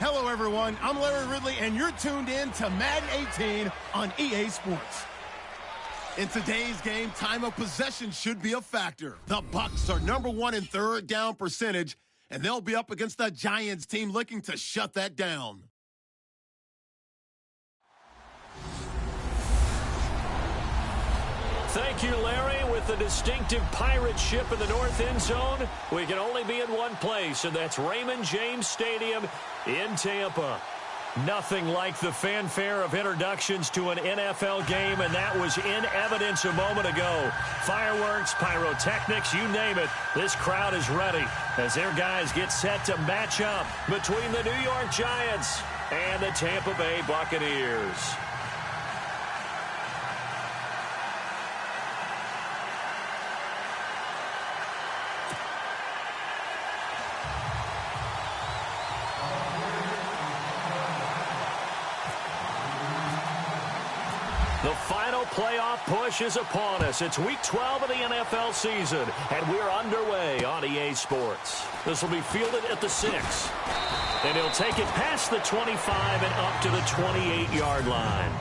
Hello, everyone. I'm Larry Ridley, and you're tuned in to Madden 18 on EA Sports. In today's game, time of possession should be a factor. The Bucs are #1 in third down percentage, and they'll be up against the Giants team looking to shut that down. Thank you, Larry. With the distinctive pirate ship in the north end zone, we can only be in one place, and that's Raymond James Stadium in Tampa. Nothing like the fanfare of introductions to an NFL game, and that was in evidence a moment ago. Fireworks, pyrotechnics, you name it. This crowd is ready as their guys get set to match up between the New York Giants and the Tampa Bay Buccaneers. The final playoff push is upon us. It's Week 12 of the NFL season, and we're underway on EA Sports. This will be fielded at the 6. And he'll take it past the 25 and up to the 28-yard line.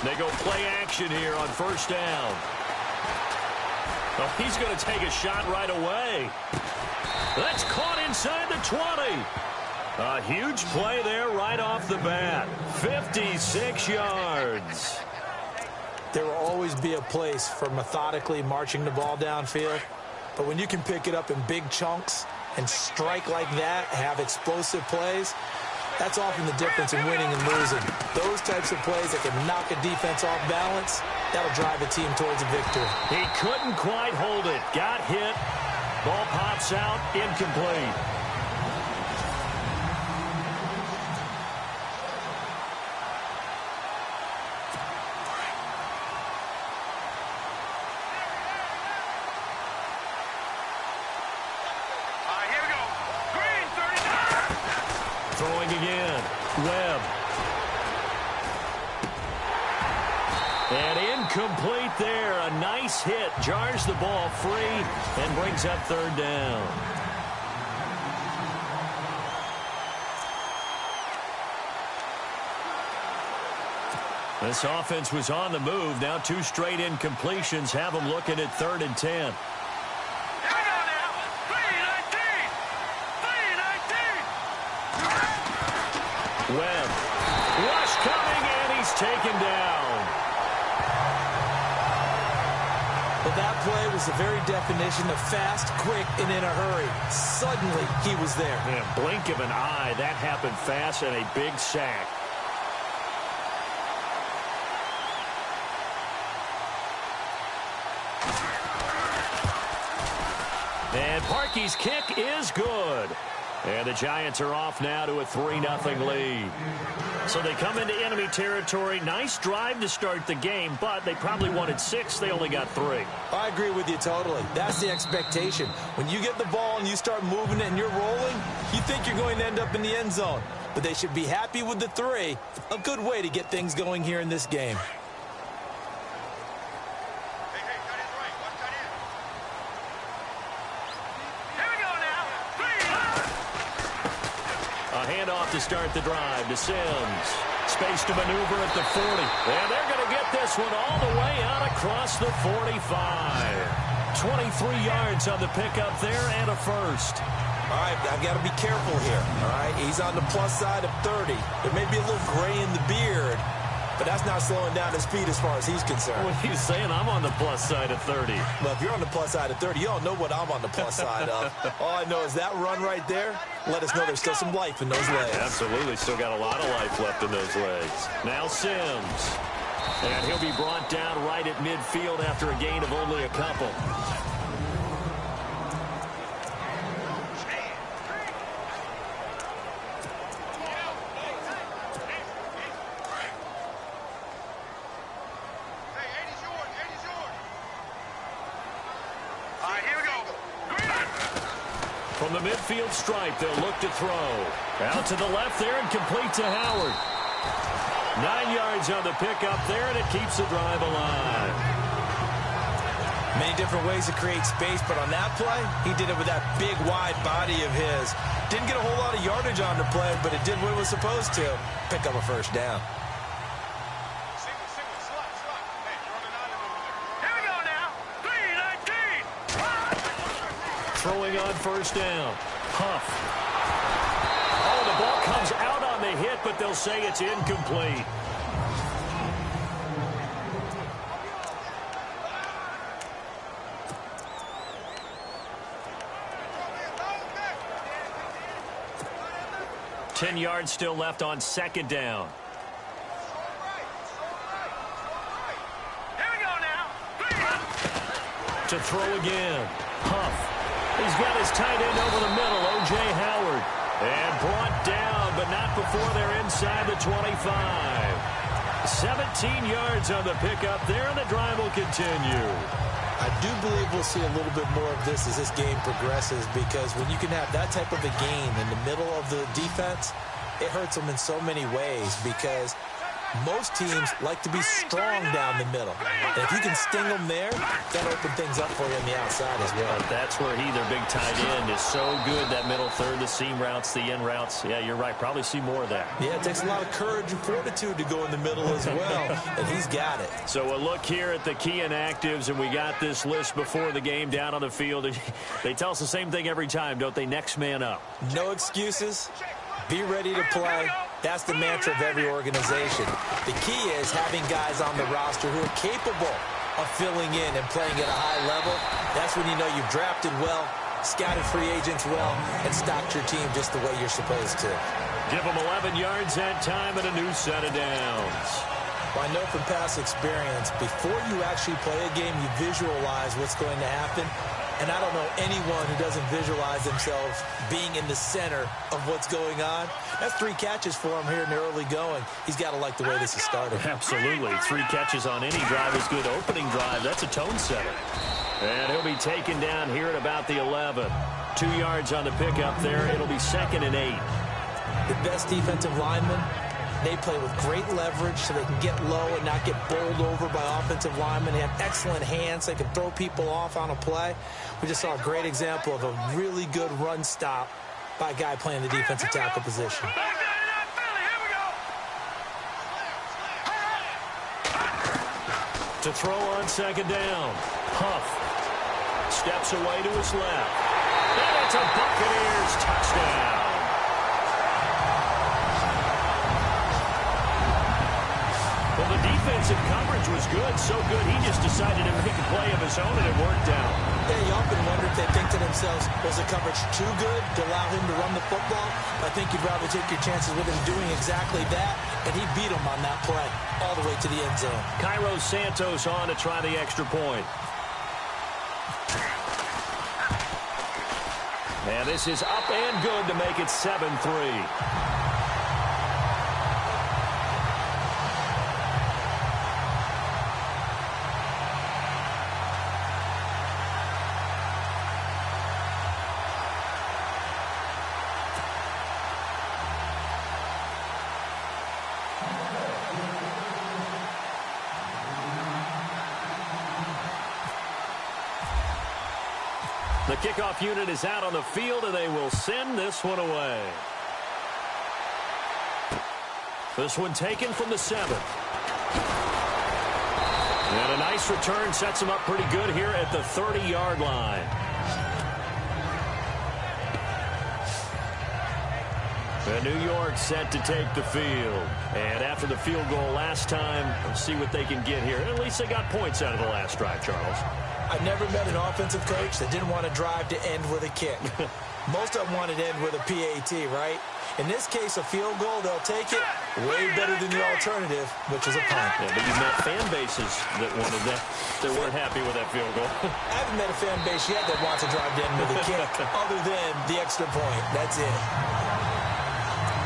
They go play action here on first down. Oh, he's going to take a shot right away. That's caught inside the 20. A huge play there right off the bat. 56 yards. There will always be a place for methodically marching the ball downfield. But when you can pick it up in big chunks and strike like that, have explosive plays, that's often the difference in winning and losing. Those types of plays that can knock a defense off balance, that'll drive a team towards a victory. He couldn't quite hold it. Got hit. Ball pops out. Incomplete. Throwing again. Webb. And incomplete there. A nice hit. Jars the ball free and brings up third down. This offense was on the move. Now 2 straight incompletions have them looking at 3rd and 10. Webb. Rush coming, and he's taken down. Well, that play was the very definition of fast, quick, and in a hurry. Suddenly, he was there. In a blink of an eye, that happened fast, and a big sack. And Parkey's kick is good. And the Giants are off now to a 3-0 lead. So they come into enemy territory. Nice drive to start the game, but they probably wanted 6. They only got 3. I agree with you totally. That's the expectation. When you get the ball and you start moving it and you're rolling, you think you're going to end up in the end zone. But they should be happy with the 3. A good way to get things going here in this game. Handoff to start the drive to Sims. Space to maneuver at the 40. And they're going to get this one all the way out across the 45. 23 yards on the pickup there and a first. All right, I've got to be careful here. All right, he's on the plus side of 30. There may be a little gray in the beard, but that's not slowing down his speed as far as he's concerned. Well, he's saying I'm on the plus side of 30. Well, if you're on the plus side of 30, you don't know what I'm on the plus side of. All I know is that run right there, let us know there's still some life in those legs. Absolutely, still got a lot of life left in those legs. Now Sims. And he'll be brought down right at midfield after a gain of only a couple. From the midfield stripe, they'll look to throw. Out to the left there and complete to Howard. 9 yards on the pickup there, and it keeps the drive alive. Many different ways to create space, but on that play, he did it with that big, wide body of his. Didn't get a whole lot of yardage on the play, but it did what it was supposed to. Pick up a first down. Here we go now. 3-19. Throwing on first down. Huff. Oh, the ball comes out on the hit, but they'll say it's incomplete. Ten yards still left on second down. Here we go now. To throw again. Huff. He's got his tight end over the middle, O.J. Howard. And brought down, but not before they're inside the 25. 17 yards on the pickup there, and the drive will continue. I do believe we'll see a little bit more of this as this game progresses, because when you can have that type of a game in the middle of the defense, it hurts them in so many ways, because most teams like to be strong down the middle. And if you can sting them there, that'll open things up for you on the outside as well. But that's where he, their big tight end, is so good, that middle third, the seam routes, the in routes. Yeah, you're right. Probably see more of that. Yeah, it takes a lot of courage and fortitude to go in the middle as well, and he's got it. So a look here at the key inactives, and we got this list before the game down on the field. They tell us the same thing every time, don't they? Next man up. No excuses. Be ready to play. That's the mantra of every organization. The key is having guys on the roster who are capable of filling in and playing at a high level. That's when you know you've drafted well, scouted free agents well, and stocked your team just the way you're supposed to. Give them 11 yards that time and a new set of downs. Well, I know from past experience, before you actually play a game, you visualize what's going to happen. And I don't know anyone who doesn't visualize themselves being in the center of what's going on. That's 3 catches for him here in the early going. He's got to like the way this is started. Absolutely. 3 catches on any drive is good. Opening drive, that's a tone setter. And he'll be taken down here at about the 11. 2 yards on the pickup there. It'll be 2nd and 8. The best defensive linemen, they play with great leverage so they can get low and not get bowled over by offensive linemen. They have excellent hands. They can throw people off on a play. We just saw a great example of a really good run stop by a guy playing the defensive tackle position. To throw on second down. Huff steps away to his left. And it's a Buccaneers touchdown. Well, the defensive coverage was good, so good he just decided to make a play of his own, and it worked out. Yeah, you often wonder if they think to themselves, was the coverage too good to allow him to run the football? I think you'd rather take your chances with him doing exactly that, and he beat him on that play all the way to the end zone. Cairo Santos on to try the extra point. And this is up and good to make it 7-3. The kickoff unit is out on the field, and they will send this one away. This one taken from the 7th. And a nice return sets them up pretty good here at the 30-yard line. And New York set to take the field. And after the field goal last time, let's see what they can get here. At least they got points out of the last drive, Charles. I've never met an offensive coach that didn't want to drive to end with a kick. Most of them want to end with a PAT, right? In this case, a field goal, they'll take it. Way better than the alternative, which is a punt. Yeah, but you've met fan bases that wanted that, that weren't happy with that field goal. I haven't met a fan base yet that wants to drive to end with a kick, other than the extra point. That's it.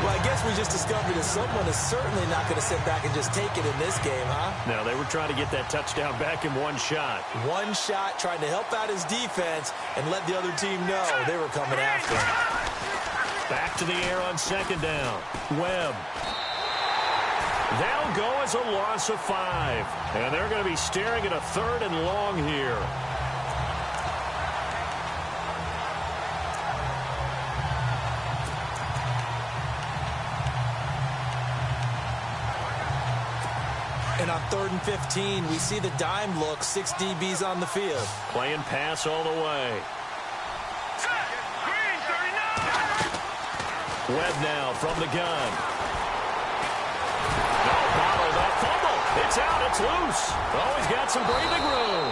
Well, I guess we just discovered that someone is certainly not going to sit back and just take it in this game, huh? No, they were trying to get that touchdown back in one shot. One shot, trying to help out his defense and let the other team know they were coming after him. Back to the air on second down. Webb. They'll go as a loss of 5. And they're going to be staring at a 3rd and long here. And on 3rd and 15, we see the dime look, 6 DBs on the field. Playing pass all the way. Webb now from the gun. No, bottle that fumble. It's out. It's loose. Oh, he's got some breathing room.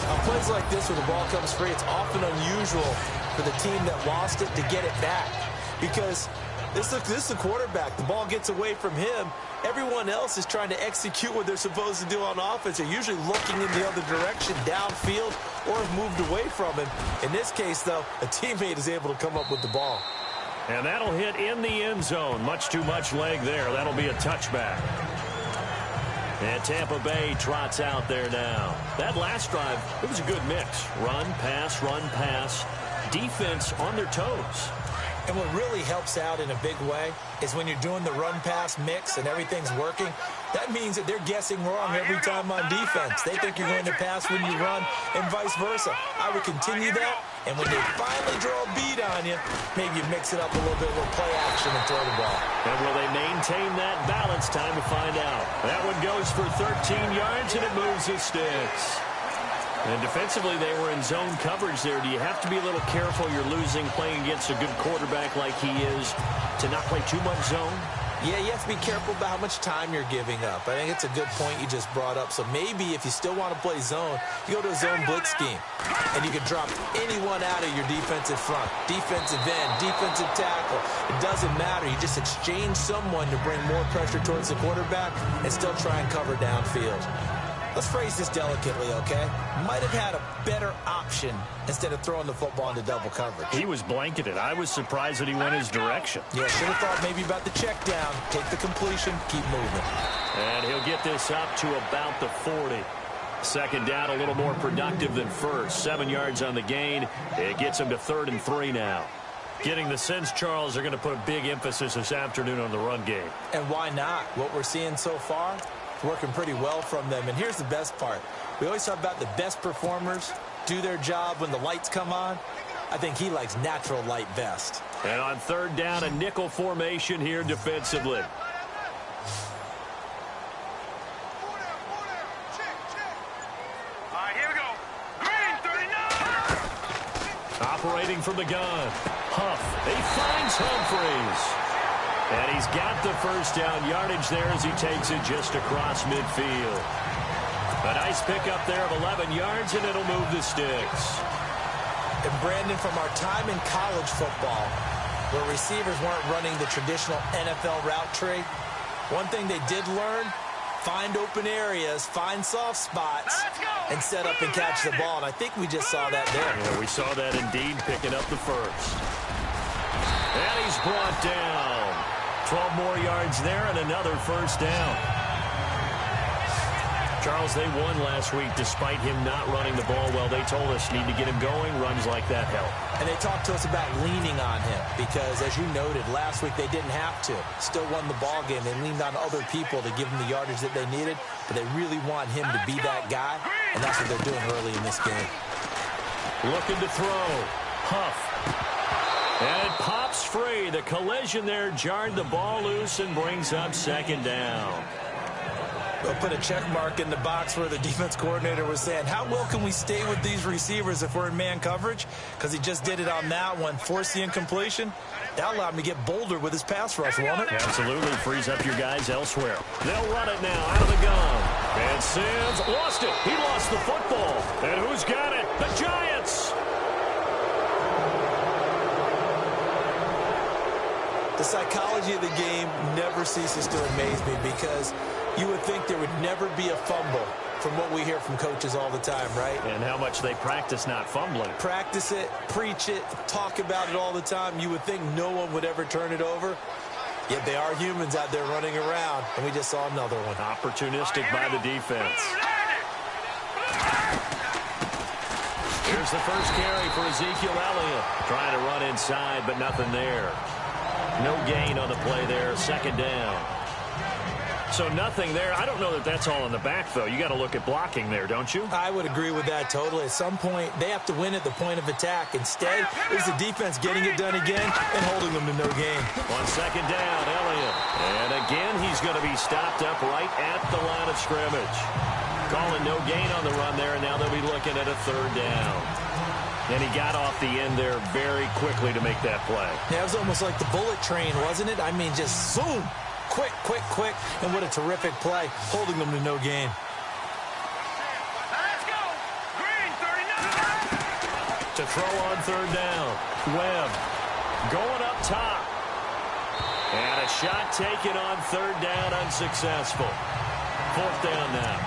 On plays like this where the ball comes free, it's often unusual for the team that lost it to get it back. Because this is a quarterback. The ball gets away from him. Everyone else is trying to execute what they're supposed to do on offense. They're usually looking in the other direction, downfield, or have moved away from him. In this case, though, a teammate is able to come up with the ball. And that'll hit in the end zone. Much too much leg there. That'll be a touchback. And Tampa Bay trots out there now. That last drive, it was a good mix. Run, pass, defense on their toes. And what really helps out in a big way is when you're doing the run-pass mix and everything's working, that means that they're guessing wrong every time on defense. They think you're going to pass when you run and vice versa. I would continue that, and when they finally draw a beat on you, maybe you mix it up a little bit with play action and throw the ball. And will they maintain that balance? Time to find out. That one goes for 13 yards, and it moves the sticks. And defensively, they were in zone coverage there. Do you have to be a little careful? You're losing playing against a good quarterback like he is to not play too much zone? Yeah, you have to be careful about how much time you're giving up. I think it's a good point you just brought up. So maybe if you still want to play zone, you go to a zone blitz scheme. And you can drop anyone out of your defensive front. Defensive end, defensive tackle. It doesn't matter. You just exchange someone to bring more pressure towards the quarterback and still try and cover downfield. Let's phrase this delicately, okay? Might have had a better option instead of throwing the football into double coverage. He was blanketed. I was surprised that he went his direction. Yeah, should have thought maybe about the check down, take the completion, keep moving. And he'll get this up to about the 40. Second down, a little more productive than first. 7 yards on the gain. It gets him to 3rd and 3 now. Getting the sense, Charles, they're going to put a big emphasis this afternoon on the run game. And why not? What we're seeing so far, working pretty well from them. And here's the best part. We always talk about the best performers do their job when the lights come on. I think he likes natural light best. And on 3rd down, a nickel formation here defensively. All right, here we go. Green, 39. Operating from the gun. Huff. He finds Humphreys. And he's got the first down yardage there as he takes it just across midfield. A nice pickup there of 11 yards, and it'll move the sticks. And Brandon, from our time in college football, where receivers weren't running the traditional NFL route tree, one thing they did learn, find open areas, find soft spots, and set up and catch the ball. And I think we just saw that there. Yeah, we saw that indeed, picking up the first. And he's brought down. 12 more yards there and another first down. Charles, they won last week despite him not running the ball well. They told us need to get him going. Runs like that help. And they talked to us about leaning on him because, as you noted, last week they didn't have to. Still won the ball game. They leaned on other people to give them the yardage that they needed, but they really want him to be that guy, and that's what they're doing early in this game. Looking to throw. Huff. And it pops free. The collision there jarred the ball loose and brings up second down. They'll put a check mark in the box where the defense coordinator was saying, how well can we stay with these receivers if we're in man coverage? Because he just did it on that one. Force the incompletion. That allowed him to get bolder with his pass rush, won't it? Absolutely. Frees up your guys elsewhere. They'll run it now out of the gun. And Sims lost it. He lost the football. And who's got it? The Giants. The psychology of the game never ceases to amaze me because you would think there would never be a fumble from what we hear from coaches all the time, right? And how much they practice not fumbling. Practice it, preach it, talk about it all the time. You would think no one would ever turn it over. Yet they are humans out there running around, and we just saw another one. Opportunistic by the defense. Here's the first carry for Ezekiel Elliott. Trying to run inside, but nothing there. No gain on the play there, second down. So nothing there. I don't know that that's all in the back, though. You got to look at blocking there, don't you? I would agree with that totally. At some point, they have to win at the point of attack. Instead, it was the defense getting it done again and holding them to no gain. On second down, Elliott. And again, he's going to be stopped up right at the line of scrimmage. Calling no gain on the run there, and now they'll be looking at a third down. And he got off the end there very quickly to make that play. Yeah, it was almost like the bullet train, wasn't it? I mean, just zoom. Quick, quick, quick. And what a terrific play, holding them to no gain. Let's go. Green, 39. To throw on third down. Webb going up top. And a shot taken on third down, unsuccessful. Fourth down now.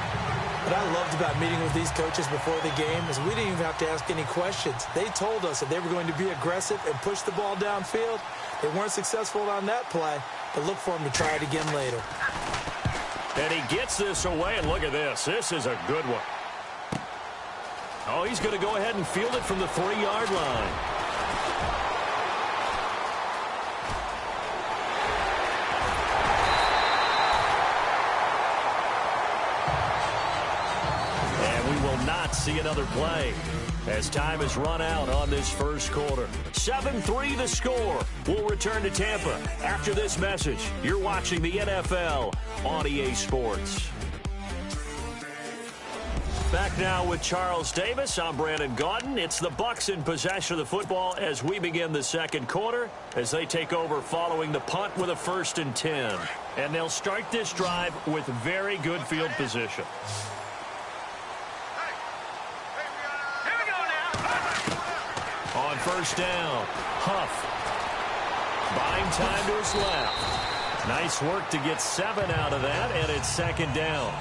What I loved about meeting with these coaches before the game is we didn't even have to ask any questions. They told us that they were going to be aggressive and push the ball downfield. They weren't successful on that play, but look for them to try it again later. And he gets this away, and look at this. This is a good one. Oh, he's going to go ahead and field it from the 3-yard line. See another play as time has run out on this first quarter. 7-3 the score. We'll return to Tampa after this message. You're watching the NFL on EA Sports. Back now with Charles Davis. I'm Brandon Gaudin. It's the Bucs in possession of the football as we begin the second quarter as they take over following the punt with a 1st and 10. And they'll start this drive with very good field position. On first down, Huff buying time to his left. Nice work to get 7 out of that, and it's second down.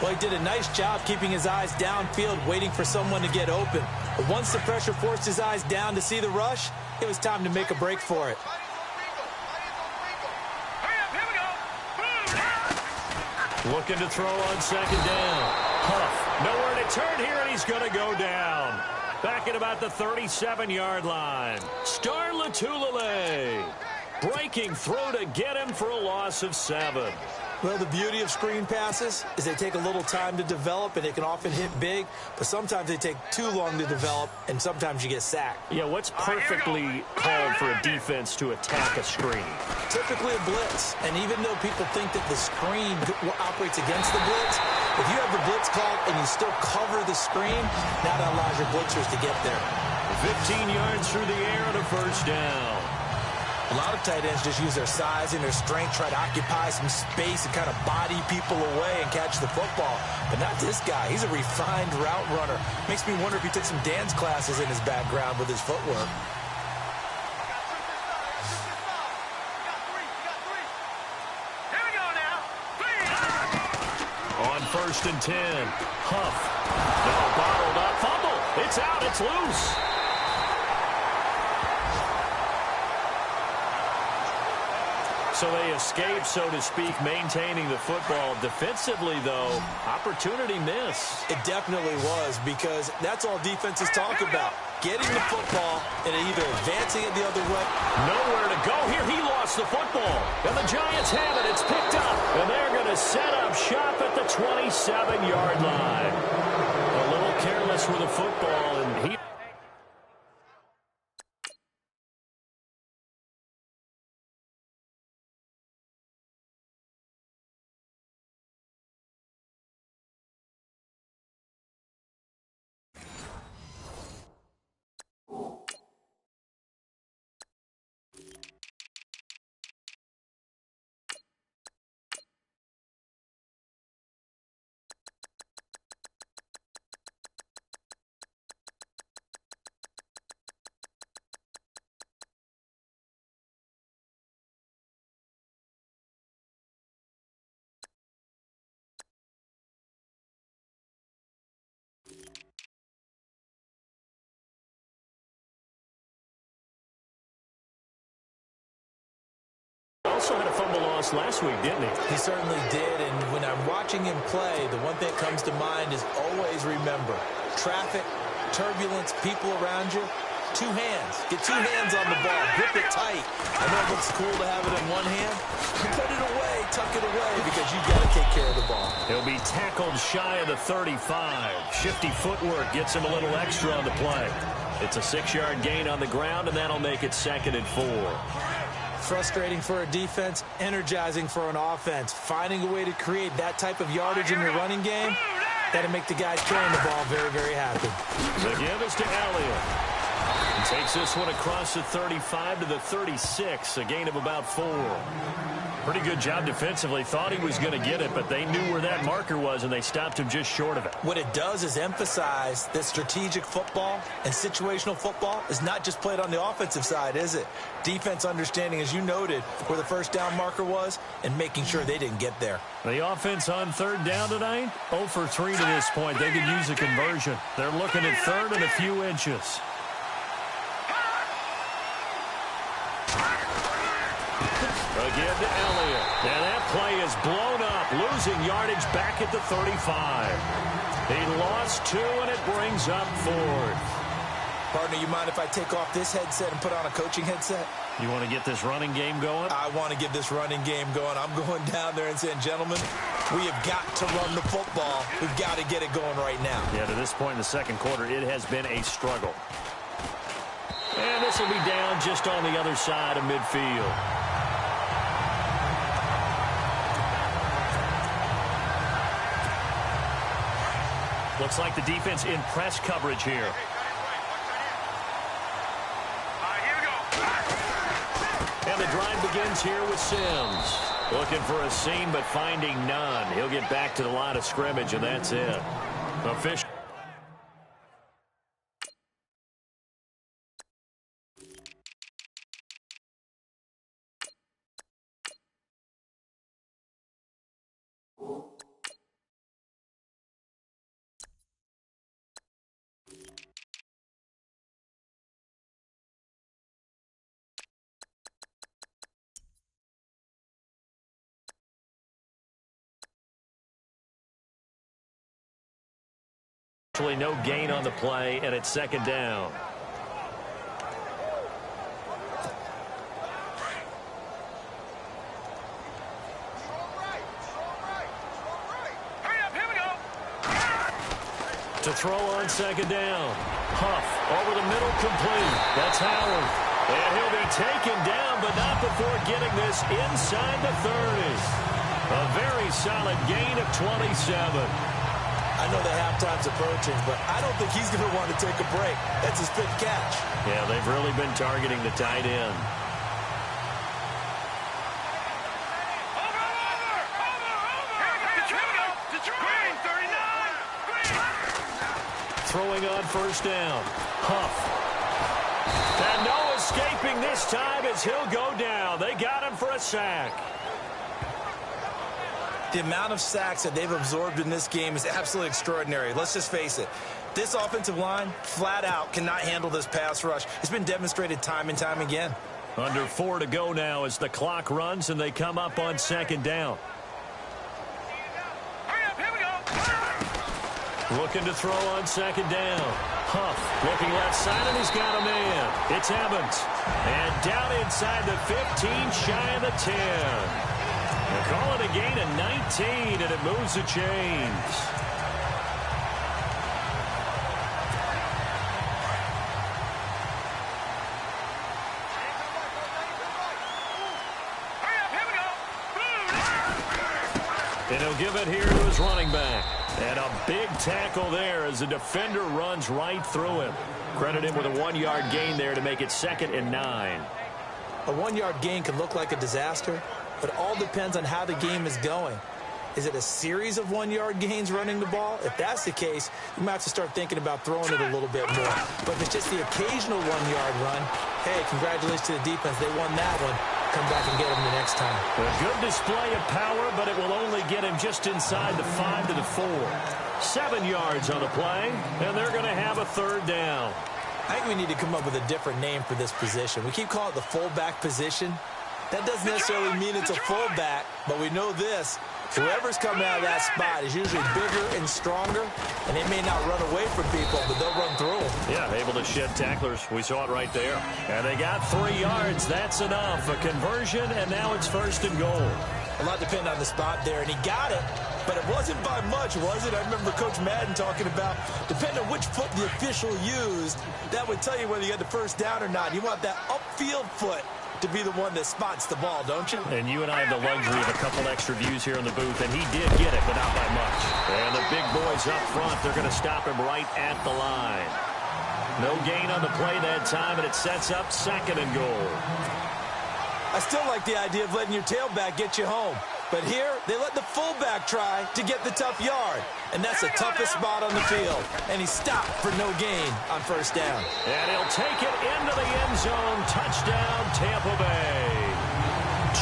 Well, he did a nice job keeping his eyes downfield, waiting for someone to get open. But once the pressure forced his eyes down to see the rush, it was time to make a break for it. Looking to throw on second down. Huff, nowhere to turn here, and he's going to go down. Back at about the 37-yard line. Star Lotulelei breaking through to get him for a loss of 7. Well, the beauty of screen passes is they take a little time to develop, and they can often hit big, but sometimes they take too long to develop, and sometimes you get sacked. Yeah, what's perfectly called for a defense to attack a screen? Typically a blitz, and even though people think that the screen operates against the blitz, if you have the blitz called and you still cover the screen, now that allows your blitzers to get there. 15 yards through the air and a first down. A lot of tight ends just use their size and their strength, try to occupy some space and kind of body people away and catch the football. But not this guy. He's a refined route runner. Makes me wonder if he took some dance classes in his background with his footwork. On 1st and 10, Huff. No, bottled up, fumble. It's out, it's loose. So they escape, so to speak, maintaining the football. Defensively, though, opportunity miss. It definitely was, because that's all defenses talk about. Getting the football and either advancing it the other way. Nowhere to go here. He lost the football. And the Giants have it. It's picked up. And they're going to set up shop at the 27-yard line. A little careless with the football, and he... house last week, didn't he? He certainly did, and when I'm watching him play, the one thing that comes to mind is always remember, traffic, turbulence, people around you, two hands. Get two hands on the ball. Grip it tight. I know it looks cool to have it in one hand. Put it away, tuck it away, because you've got to take care of the ball. He'll be tackled shy of the 35. Shifty footwork gets him a little extra on the play. It's a 6-yard gain on the ground, and that'll make it 2nd and 4. Frustrating for a defense, energizing for an offense. Finding a way to create that type of yardage in your running game, that'll make the guys carrying the ball very, very happy. The give is to Elliott. He takes this one across the 35 to the 36, a gain of about 4. Pretty good job defensively. Thought he was going to get it, but they knew where that marker was, and they stopped him just short of it. What it does is emphasize that strategic football and situational football is not just played on the offensive side, is it? Defense understanding, as you noted, where the first down marker was and making sure they didn't get there. The offense on 3rd down tonight, 0 for 3 to this point. They could use a conversion. They're looking at 3rd and a few inches. Again to Elliott. And that play is blown up, losing yardage back at the 35. He lost 2, and it brings up 4th. Partner, you mind if I take off this headset and put on a coaching headset? You want to get this running game going? I want to get this running game going. I'm going down there and saying, gentlemen, we have got to run the football. We've got to get it going right now. Yeah, to this point in the 2nd quarter, it has been a struggle. And this will be down just on the other side of midfield. Looks like the defense in press coverage here. And the drive begins here with Sims. Looking for a seam, but finding none. He'll get back to the line of scrimmage, and that's it. Official. No gain on the play, and it's 2nd down. To throw on 2nd down. Huff over the middle, complete. That's Howard. And he'll be taken down, but not before getting this inside the 30. A very solid gain of 27. I know the halftime's approaching, but I don't think he's going to want to take a break. That's his 5th catch. Yeah, they've really been targeting the tight end. Throwing on 1st down. Huff. And no escaping this time as he'll go down. They got him for a sack. The amount of sacks that they've absorbed in this game is absolutely extraordinary. Let's just face it. This offensive line, flat out, cannot handle this pass rush. It's been demonstrated time and time again. Under 4 to go now as the clock runs and they come up on 2nd down. Looking to throw on 2nd down. Huff looking left side, and he's got a man. It's Evans. And down inside the 15, shy of the 10. They call it a gain of 19, and it moves the chains. And he'll give it here to his running back. And a big tackle there as the defender runs right through him. Credit him with a 1-yard gain there to make it 2nd and 9. A 1-yard gain can look like a disaster, but it all depends on how the game is going. Is it a series of 1-yard gains running the ball? If that's the case, you might have to start thinking about throwing it a little bit more. But if it's just the occasional 1-yard run, hey, congratulations to the defense. They won that one. Come back and get them the next time. A good display of power, but it will only get him just inside the 5 to the 4. 7 yards on the play, and they're going to have a 3rd down. I think we need to come up with a different name for this position. We keep calling it the fullback position. That doesn't necessarily mean it's a fullback, but we know this. Whoever's coming out of that spot is usually bigger and stronger, and they may not run away from people, but they'll run through them. Yeah, able to shed tacklers. We saw it right there. And they got 3 yards. That's enough. A conversion, and now it's 1st and goal. A lot depended on the spot there, and he got it, but it wasn't by much, was it? I remember Coach Madden talking about, depending on which foot the official used, that would tell you whether you got the first down or not. You want that upfield foot to be the one that spots the ball, don't you? And you and I have the luxury of a couple extra views here in the booth, and he did get it, but not by much. And the big boys up front, they're going to stop him right at the line. No gain on the play that time, and it sets up 2nd and goal. I still like the idea of letting your tailback get you home. But here, they let the fullback try to get the tough yard. And that's the toughest spot on the field. And he stopped for no gain on 1st down. And he'll take it into the end zone. Touchdown, Tampa Bay.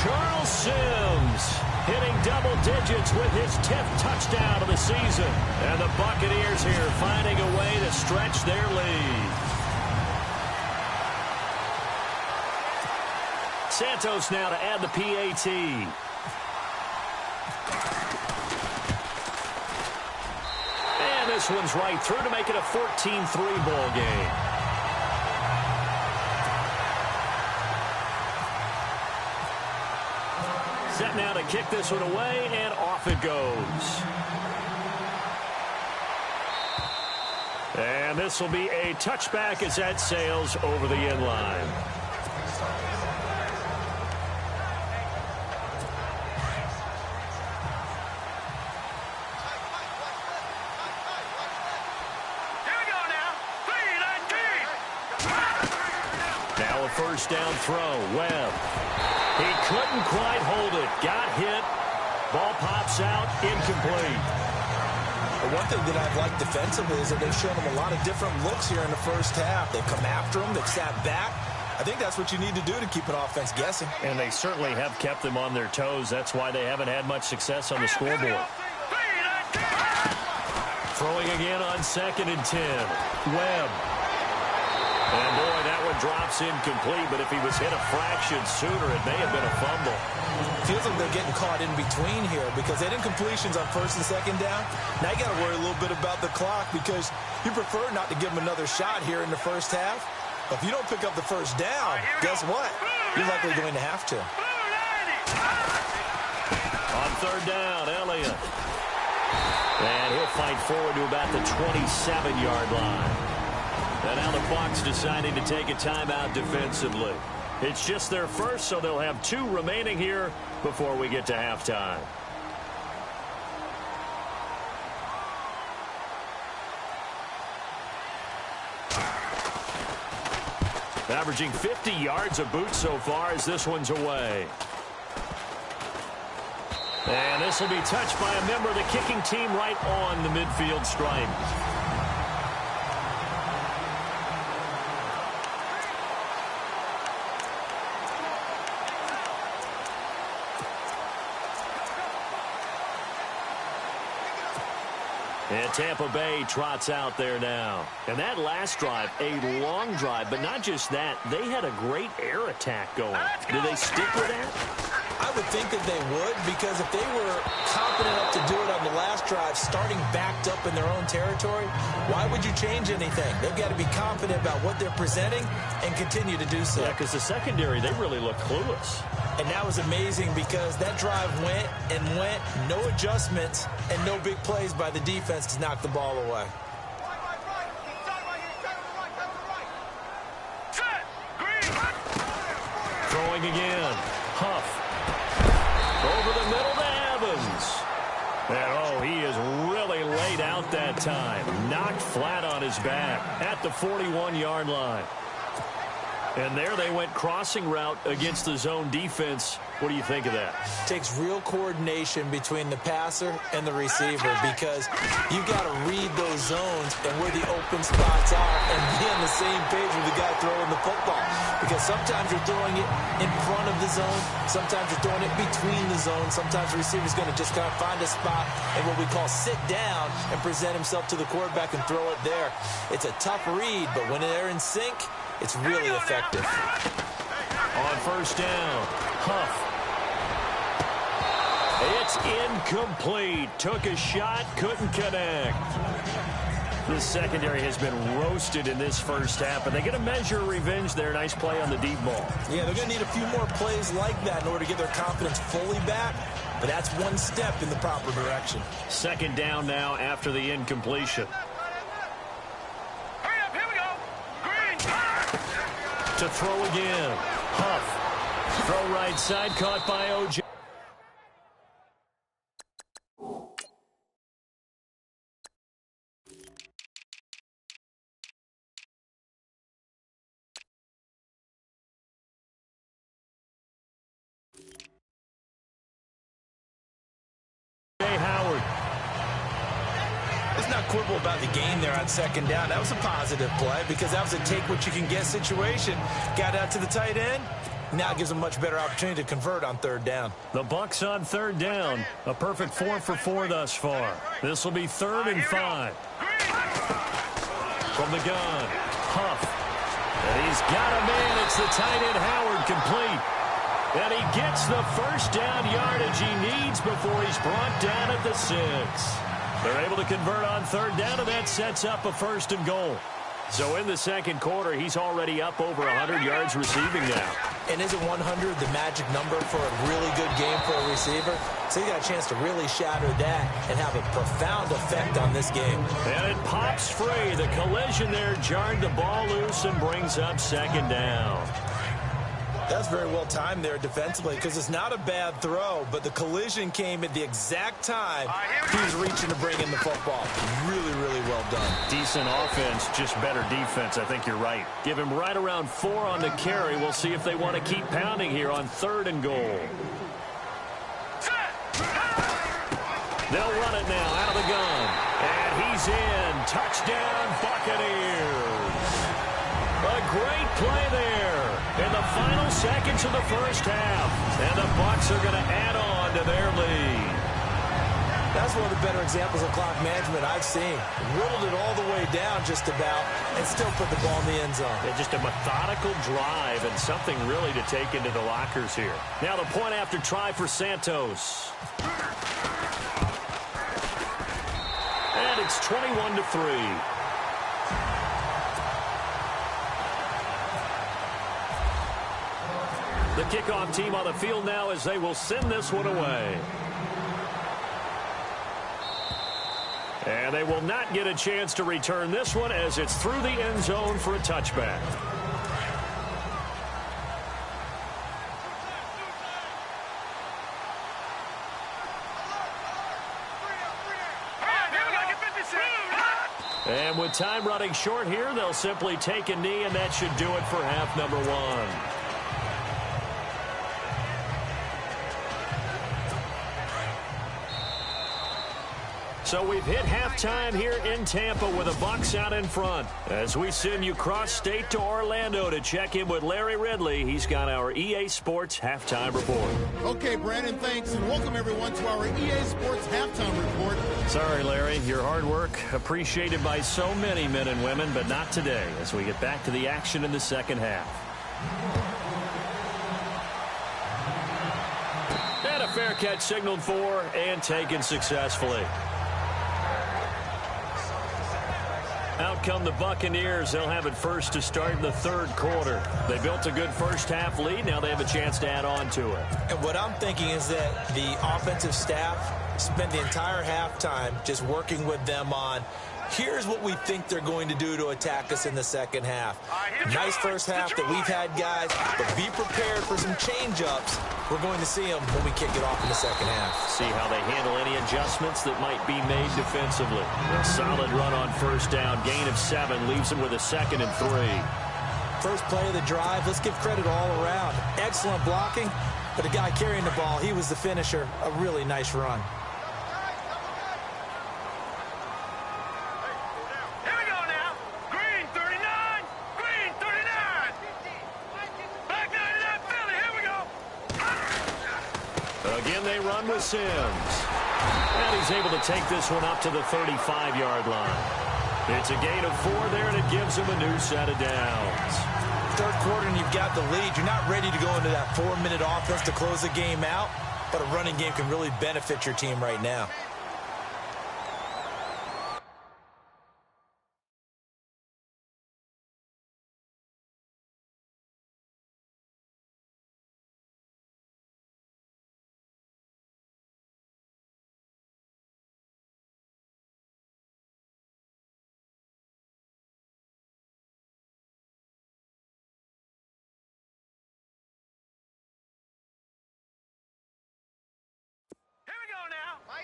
Charles Sims hitting double digits with his 10th touchdown of the season. And the Buccaneers here finding a way to stretch their lead. Santos now to add the PAT. And this one's right through to make it a 14-3 ball game. Set now to kick this one away, and off it goes. And this will be a touchback as that sails over the end line. Now a 1st down throw. Webb. He couldn't quite hold it. Got hit. Ball pops out. Incomplete. Well, one thing that I've liked defensively is that they've shown them a lot of different looks here in the 1st half. They've come after him. They've sat back. I think that's what you need to do to keep an offense guessing. And they certainly have kept them on their toes. That's why they haven't had much success on the scoreboard. Throwing again on 2nd and 10. Webb. And, boy, that one drops incomplete, but if he was hit a fraction sooner, it may have been a fumble. Feels like they're getting caught in between here because they had incompletions on 1st and 2nd down. Now you got to worry a little bit about the clock because you prefer not to give them another shot here in the 1st half. But if you don't pick up the 1st down, guess what? You're likely going to have to. On 3rd down, Elliott. And he'll fight forward to about the 27-yard line. And now the Bucs deciding to take a timeout defensively. It's just their first, so they'll have 2 remaining here before we get to halftime. Averaging 50 yards a boot so far as this one's away. And this will be touched by a member of the kicking team right on the midfield stripe. And Tampa Bay trots out there now. And that last drive, a long drive, but not just that. They had a great air attack going. Do they stick with that? I would think that they would because if they were confident enough to do it on the last drive, starting backed up in their own territory, why would you change anything? They've got to be confident about what they're presenting and continue to do so. Yeah, because the secondary, they really look clueless. And that was amazing because that drive went and went, no adjustments, and no big plays by the defense to knock the ball away. Throwing again. Huff. Over the middle to Evans. And, oh, he is really laid out that time. Knocked flat on his back at the 41-yard line. And there they went crossing route against the zone defense. What do you think of that? Takes real coordination between the passer and the receiver because you got to read those zones and where the open spots are and be on the same page with the guy throwing the football. Because sometimes you're throwing it in front of the zone. Sometimes you're throwing it between the zones. Sometimes the receiver's going to just kind of find a spot and what we call sit down and present himself to the quarterback and throw it there. It's a tough read, but when they're in sync, it's really effective. On 1st down, Huff. It's incomplete. Took a shot, couldn't connect. The secondary has been roasted in this first half, and they get a measure of revenge there. Nice play on the deep ball. Yeah, they're going to need a few more plays like that in order to get their confidence fully back, but that's one step in the proper direction. Second down now after the incompletion. Hurry up, here we go. Green. To throw again. Huff. Throw right side, caught by O.J. Quibble about the game there on second down. That was a positive play because that was a take-what-you-can-get situation. Got out to the tight end. Now it gives them a much better opportunity to convert on third down. The Bucs on third down. A perfect 4 for 4 thus far. This will be 3rd and 5. From the gun, Huff. And he's got a man. It's the tight end, Howard, complete. And he gets the first down yardage he needs before he's brought down at the 6. They're able to convert on third down, and that sets up a 1st and goal. So in the second quarter, he's already up over 100 yards receiving now. And isn't 100 the magic number for a really good game for a receiver? So he got a chance to really shatter that and have a profound effect on this game. And it pops free. The collision there jarred the ball loose and brings up second down. That's very well timed there defensively because it's not a bad throw, but the collision came at the exact time he was reaching to bring in the football. Really, really well done. Decent offense, just better defense. I think you're right. Give him right around 4 on the carry. We'll see if they want to keep pounding here on 3rd and goal. They'll run it now out of the gun. And he's in. Touchdown, Buccaneers. A great play there in the final seconds of the first half. And the Bucs are going to add on to their lead. That's one of the better examples of clock management I've seen. Whittled it all the way down just about and still put the ball in the end zone. Yeah, just a methodical drive and something really to take into the lockers here. Now the point after try for Santos. And it's 21-3. The kickoff team on the field now as they will send this one away. And they will not get a chance to return this one as it's through the end zone for a touchback. And with time running short here, they'll simply take a knee, and that should do it for half number 1. So we've hit halftime here in Tampa with the Bucs out in front. As we send you cross-state to Orlando to check in with Larry Ridley, he's got our EA Sports halftime report. Okay, Brandon, thanks, and welcome everyone to our EA Sports halftime report. Sorry, Larry, your hard work appreciated by so many men and women, but not today as we get back to the action in the second half. And a fair catch signaled for and taken successfully. Out come the Buccaneers. They'll have it first to start in the third quarter. They built a good first half lead. Now they have a chance to add on to it. And what I'm thinking is that the offensive staff spent the entire halftime just working with them on here's what we think they're going to do to attack us in the second half. Nice first half that we've had, guys, but be prepared for some change-ups. We're going to see them when we kick it off in the second half. See how they handle any adjustments that might be made defensively. A solid run on first down. Gain of 7 leaves them with a 2nd and 3. First play of the drive, let's give credit all around. Excellent blocking, but the guy carrying the ball, he was the finisher. A really nice run. Again, they run with Sims. And he's able to take this one up to the 35-yard line. It's a gain of 4 there, and it gives him a new set of downs. third quarter and you've got the lead, you're not ready to go into that 4-minute offense to close the game out, but a running game can really benefit your team right now.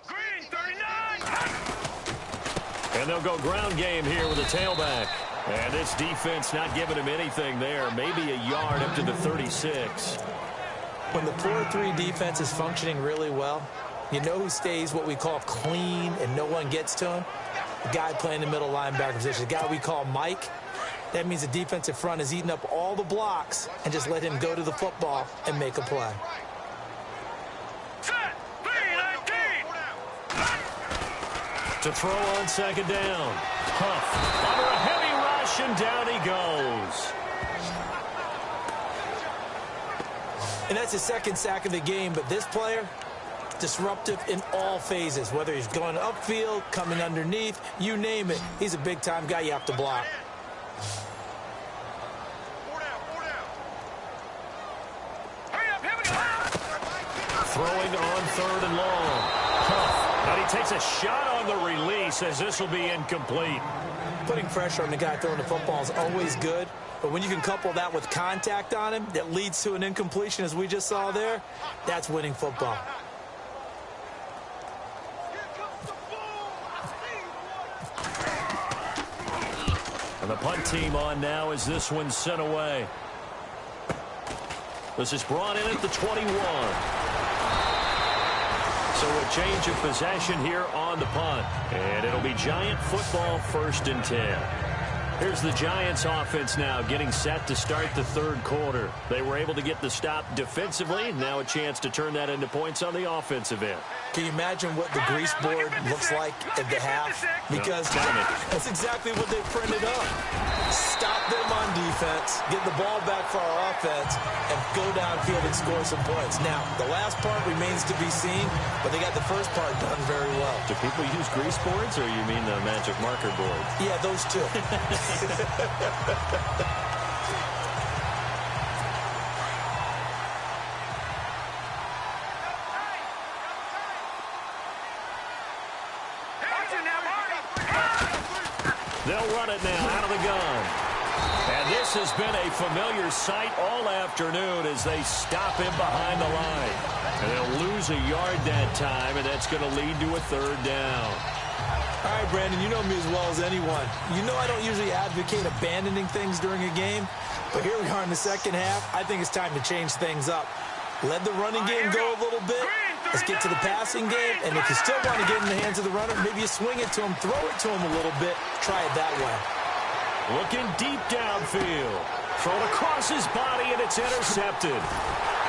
Green, 39! And they'll go ground game here with a tailback. And this defense not giving him anything there. Maybe a yard up to the 36. When the 4-3 defense is functioning really well, you know who stays what we call clean and no one gets to him? The guy playing the middle linebacker position, the guy we call Mike. That means the defensive front is eating up all the blocks and just let him go to the football and make a play. To throw on second down. Huff under a heavy rush, and down he goes. And that's his second sack of the game, but this player, disruptive in all phases, whether he's going upfield, coming underneath, you name it. He's a big-time guy you have to block. Throwing on third and long. Huff. And he takes a shot on the release as this will be incomplete. Putting pressure on the guy throwing the football is always good, but when you can couple that with contact on him that leads to an incompletion, as we just saw there, that's winning football. And the punt team on now as this one's sent away. This is brought in at the 21. So a change of possession here on the punt. And it'll be Giant football, 1st and 10. Here's the Giants offense now getting set to start the third quarter. They were able to get the stop defensively. Now a chance to turn that into points on the offensive end. Can you imagine what the grease board looks like at the half? Because that's exactly what they printed up. Stop them on defense, get the ball back for our offense, and go downfield and score some points. Now, the last part remains to be seen, but they got the first part done very well. Do people use grease boards, or you mean the magic marker boards? Yeah, those two. They'll run it now out of the gun. And this has been a familiar sight all afternoon as they stop him behind the line. And they'll lose a yard that time, and that's going to lead to a third down. All right, Brandon, you know me as well as anyone. You know I don't usually advocate abandoning things during a game, but here we are in the second half. I think it's time to change things up. Let the running game go a little bit. Let's get to the passing game, and if you still want to get in the hands of the runner, maybe you swing it to him, throw it to him a little bit, try it that way. Looking deep downfield. Thrown across his body, and it's intercepted.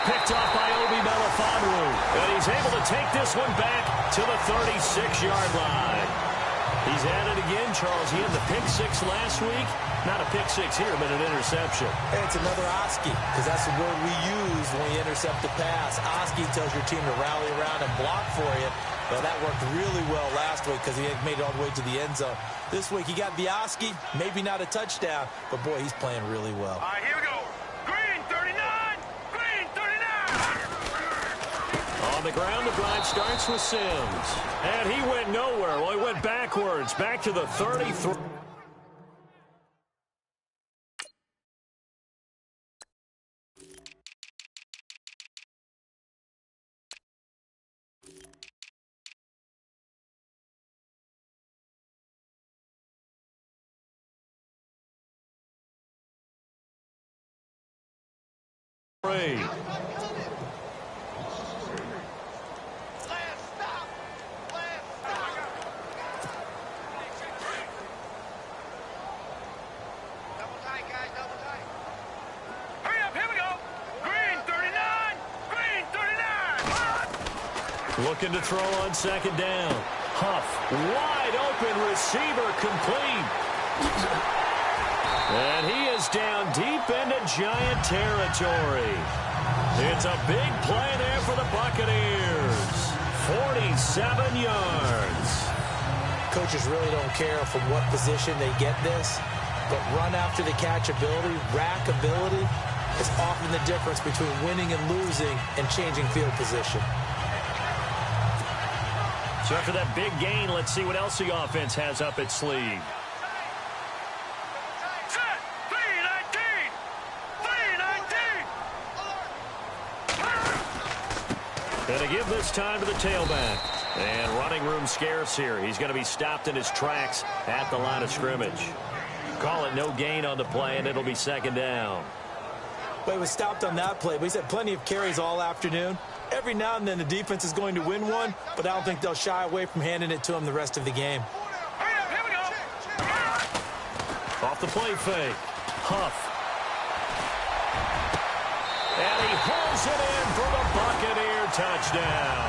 Picked off by Obi Melifonwu, and he's able to take this one back to the 36-yard line. He's at it again, Charles. He had the pick six last week. Not a pick six here, but an interception. And it's another Oski, because that's the word we use when we intercept the pass. Oski tells your team to rally around and block for you. Well, that worked really well last week because he had made it all the way to the end zone. This week he got the Oski, maybe not a touchdown, but boy, he's playing really well. All right, here we go. Green, 39! Green, 39! On the ground, the drive starts with Sims. And he went nowhere. Well, he went backwards, back to the 33. Looking to throw on second down. Huff, wide open receiver, complete. And he is down deep into Giant territory. It's a big play there for the Buccaneers. 47 yards. Coaches really don't care from what position they get this, but run after the catch ability, rack ability, is often the difference between winning and losing and changing field position. So after that big gain, let's see what else the offense has up its sleeve. Set. 3-19. 3-19. Going to give this time to the tailback. And running room scarce here. He's going to be stopped in his tracks at the line of scrimmage. Call it no gain on the play, and it'll be second down. Well, he was stopped on that play, but he's had plenty of carries all afternoon. Every now and then the defense is going to win one, but I don't think they'll shy away from handing it to him the rest of the game. Here we go. Off the play fake. Huff. And he hauls it in for the Buccaneer touchdown.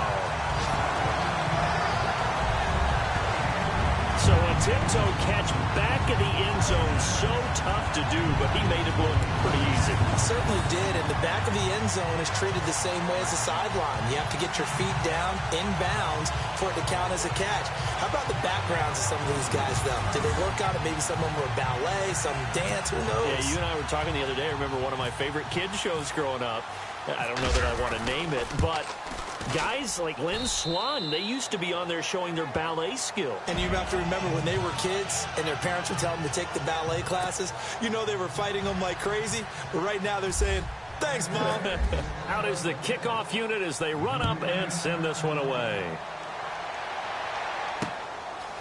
So a tiptoe catch back in the end zone, so tough to do, but he made it look pretty easy. Certainly did, and the back of the end zone is treated the same way as the sideline. You have to get your feet down, in bounds, for it to count as a catch. How about the backgrounds of some of these guys, though? Did they work on it? Maybe some of them were ballet, some dance, who knows? Yeah, you and I were talking the other day. I remember one of my favorite kids shows growing up. I don't know that I want to name it, but guys like Lynn Swan, they used to be on there showing their ballet skill. And you have to remember when they were kids and their parents would tell them to take the ballet classes, you know they were fighting them like crazy. But right now they're saying, thanks, Mom. Out is the kickoff unit as they run up and send this one away.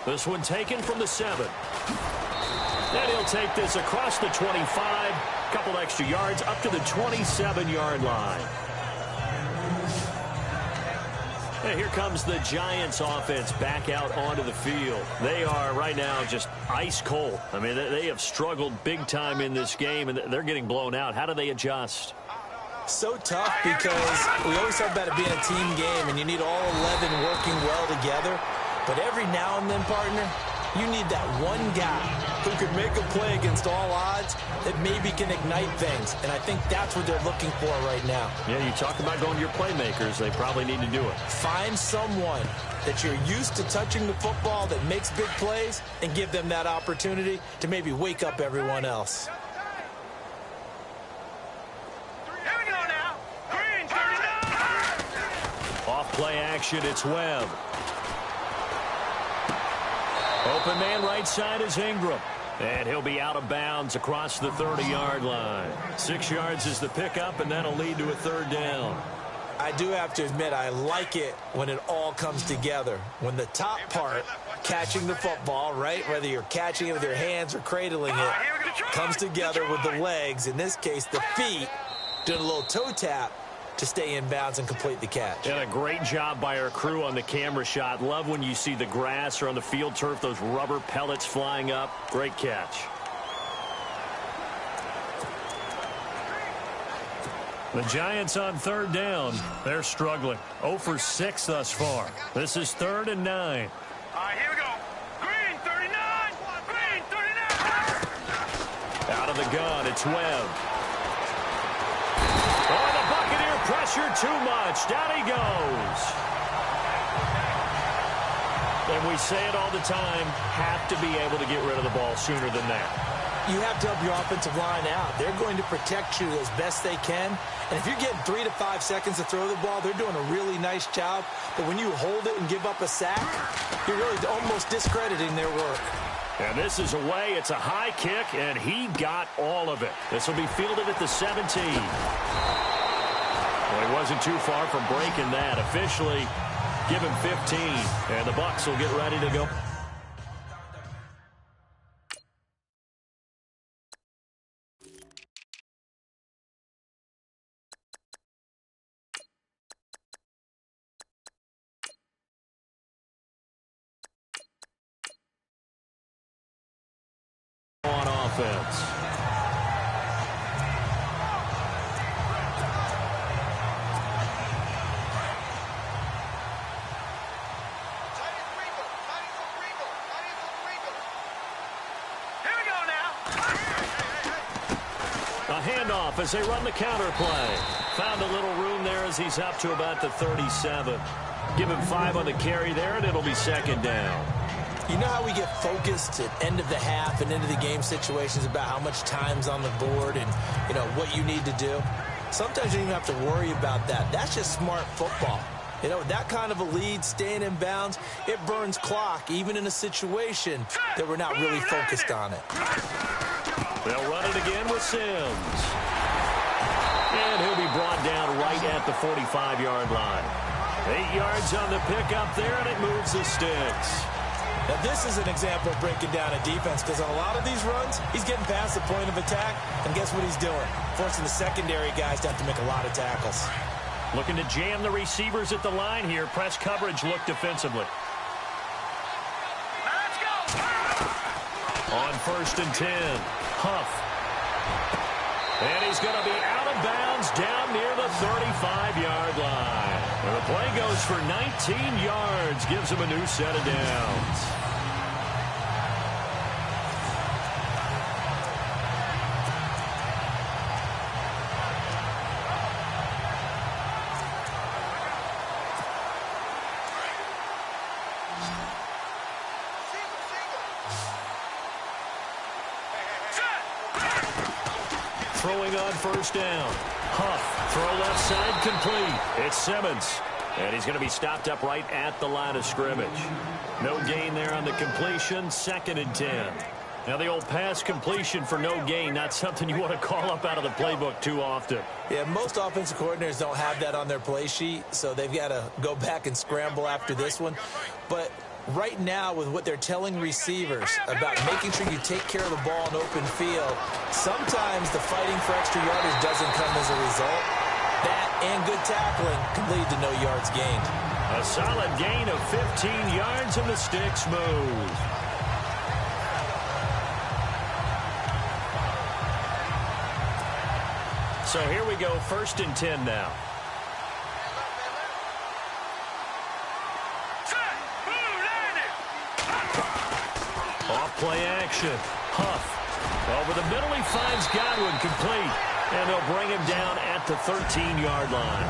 This one taken from the 7. And he'll take this across the 25. Couple extra yards up to the 27-yard line. And here comes the Giants offense back out onto the field. They are right now just ice cold. I mean, they have struggled big time in this game, and they're getting blown out. How do they adjust? So tough because we always talk about it being a team game, and you need all 11 working well together. But every now and then, partner, you need that one guy who could make a play against all odds that maybe can ignite things. And I think that's what they're looking for right now. Yeah, you talk about going to your playmakers. They probably need to do it. Find someone that you're used to touching the football that makes big plays and give them that opportunity to maybe wake up everyone else. Here we go now. Green 39. Off play action, it's Webb. Open man right side is Ingram. And he'll be out of bounds across the 30-yard line. 6 yards is the pickup, and that'll lead to a third down. I do have to admit, I like it when it all comes together. When the top part, catching the football, right, whether you're catching it with your hands or cradling it, comes together with the legs, in this case the feet, doing a little toe tap to stay in bounds and complete the catch. And a great job by our crew on the camera shot. Love when you see the grass or on the field turf, those rubber pellets flying up. Great catch. The Giants on third down. They're struggling. 0 for 6 thus far. This is 3rd and 9. All right, here we go. Green 39. Green 39. Out of the gun, it's Webb. Oh, the Buccaneer pressure too much. Down he goes. And we say it all the time, have to be able to get rid of the ball sooner than that. You have to help your offensive line out. They're going to protect you as best they can. And if you're getting 3 to 5 seconds to throw the ball, they're doing a really nice job. But when you hold it and give up a sack, you're really almost discrediting their work. And this is away. It's a high kick, and he got all of it. This will be fielded at the 17. Well, he wasn't too far from breaking that. Officially, give him 15, and the Bucs will get ready to go. On offense. Here we go now. A handoff as they run the counter play. Found a little room there as he's up to about the 37. Give him 5 on the carry there, and it'll be second down. You know how we get focused at end of the half and into the game situations about how much time's on the board and, you know, what you need to do? Sometimes you don't even have to worry about that. That's just smart football. You know, that kind of a lead, staying in bounds, it burns clock, even in a situation that we're not really focused on it. They'll run it again with Sims. And he'll be brought down right at the 45-yard line. 8 yards on the pickup there, and it moves the sticks. Now, this is an example of breaking down a defense because on a lot of these runs, he's getting past the point of attack, and guess what he's doing? Forcing the secondary guys to have to make a lot of tackles. Looking to jam the receivers at the line here. Press coverage look defensively. Let's go. On 1st and 10, Huff. And he's going to be out of bounds down near the 35-yard line. And the play goes for 19 yards, gives him a new set of downs. Throwing on 1st down. Huff, throw left side complete. It's Simmons. And he's going to be stopped up right at the line of scrimmage. No gain there on the completion. 2nd and 10. Now the old pass completion for no gain, not something you want to call up out of the playbook too often. Yeah, most offensive coordinators don't have that on their play sheet, so they've got to go back and scramble after this one. But right now, with what they're telling receivers about making sure you take care of the ball in open field, sometimes the fighting for extra yardage doesn't come as a result. That and good tackling can lead to no yards gained. A solid gain of 15 yards, and the sticks move. So here we go, 1st and 10 now. Off play action. Huff. Over the middle, he finds Godwin complete. And they'll bring him down at the 13-yard line.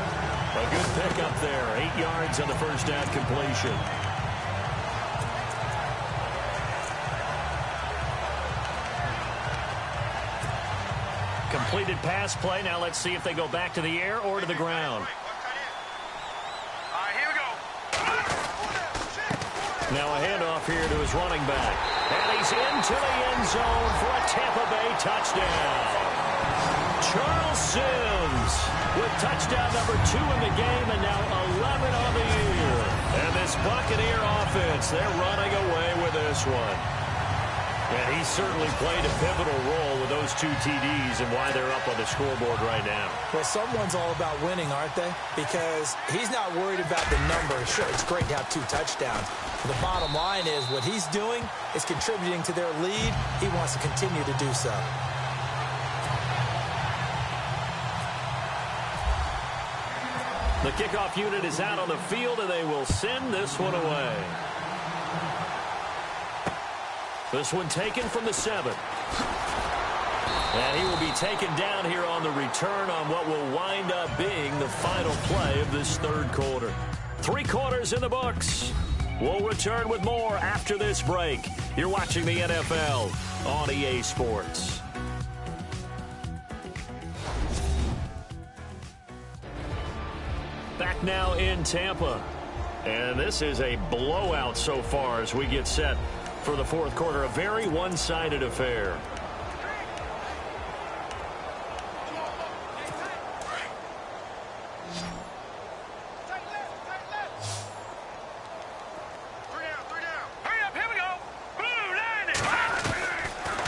A good pickup there. 8 yards on the 1st down completion. Completed pass play. Now let's see if they go back to the air or to the ground. All right, here we go. Now a handoff here to his running back. And he's into the end zone for a Tampa Bay touchdown. Charles Sims with touchdown number 2 in the game and now 11 on the year. And this Buccaneer offense, they're running away with this one. And he certainly played a pivotal role with those 2 TDs and why they're up on the scoreboard right now. Well, someone's all about winning, aren't they? Because he's not worried about the number. Sure, it's great to have 2 touchdowns. But the bottom line is what he's doing is contributing to their lead. He wants to continue to do so. The kickoff unit is out on the field, and they will send this one away. This one taken from the 7. And he will be taken down here on the return on what will wind up being the final play of this 3rd quarter. 3 quarters in the books. We'll return with more after this break. You're watching the NFL on EA Sports. Back now in Tampa. And this is a blowout so far as we get set for the 4th quarter. A very one-sided affair.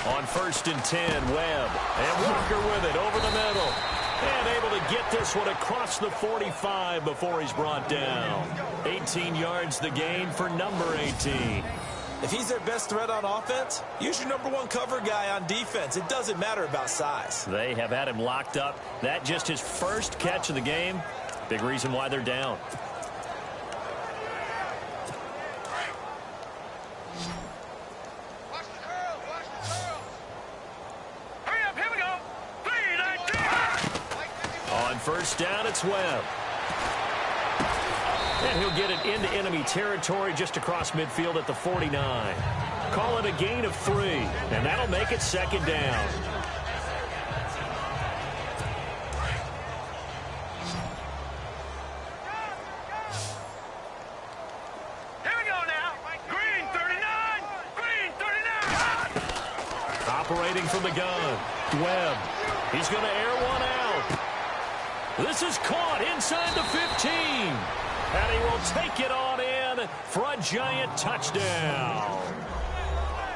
On 1st and 10, Webb. And Walker with it over the middle. And able to get this one across the 45 before he's brought down. 18 yards the gain for number 18. If he's their best threat on offense, use your number 1 cover guy on defense. It doesn't matter about size. They have had him locked up. That just his first catch of the game. Big reason why they're down. Hurry up, here we go. 3, 19. first down, it's Webb. And he'll get it into enemy territory just across midfield at the 49. Call it a gain of 3, and that'll make it second down. Here we go now. Green 39. Green 39. Operating from the gun. Webb. He's going to air one out. This is caught inside the 15. And he will take it on in for a giant touchdown.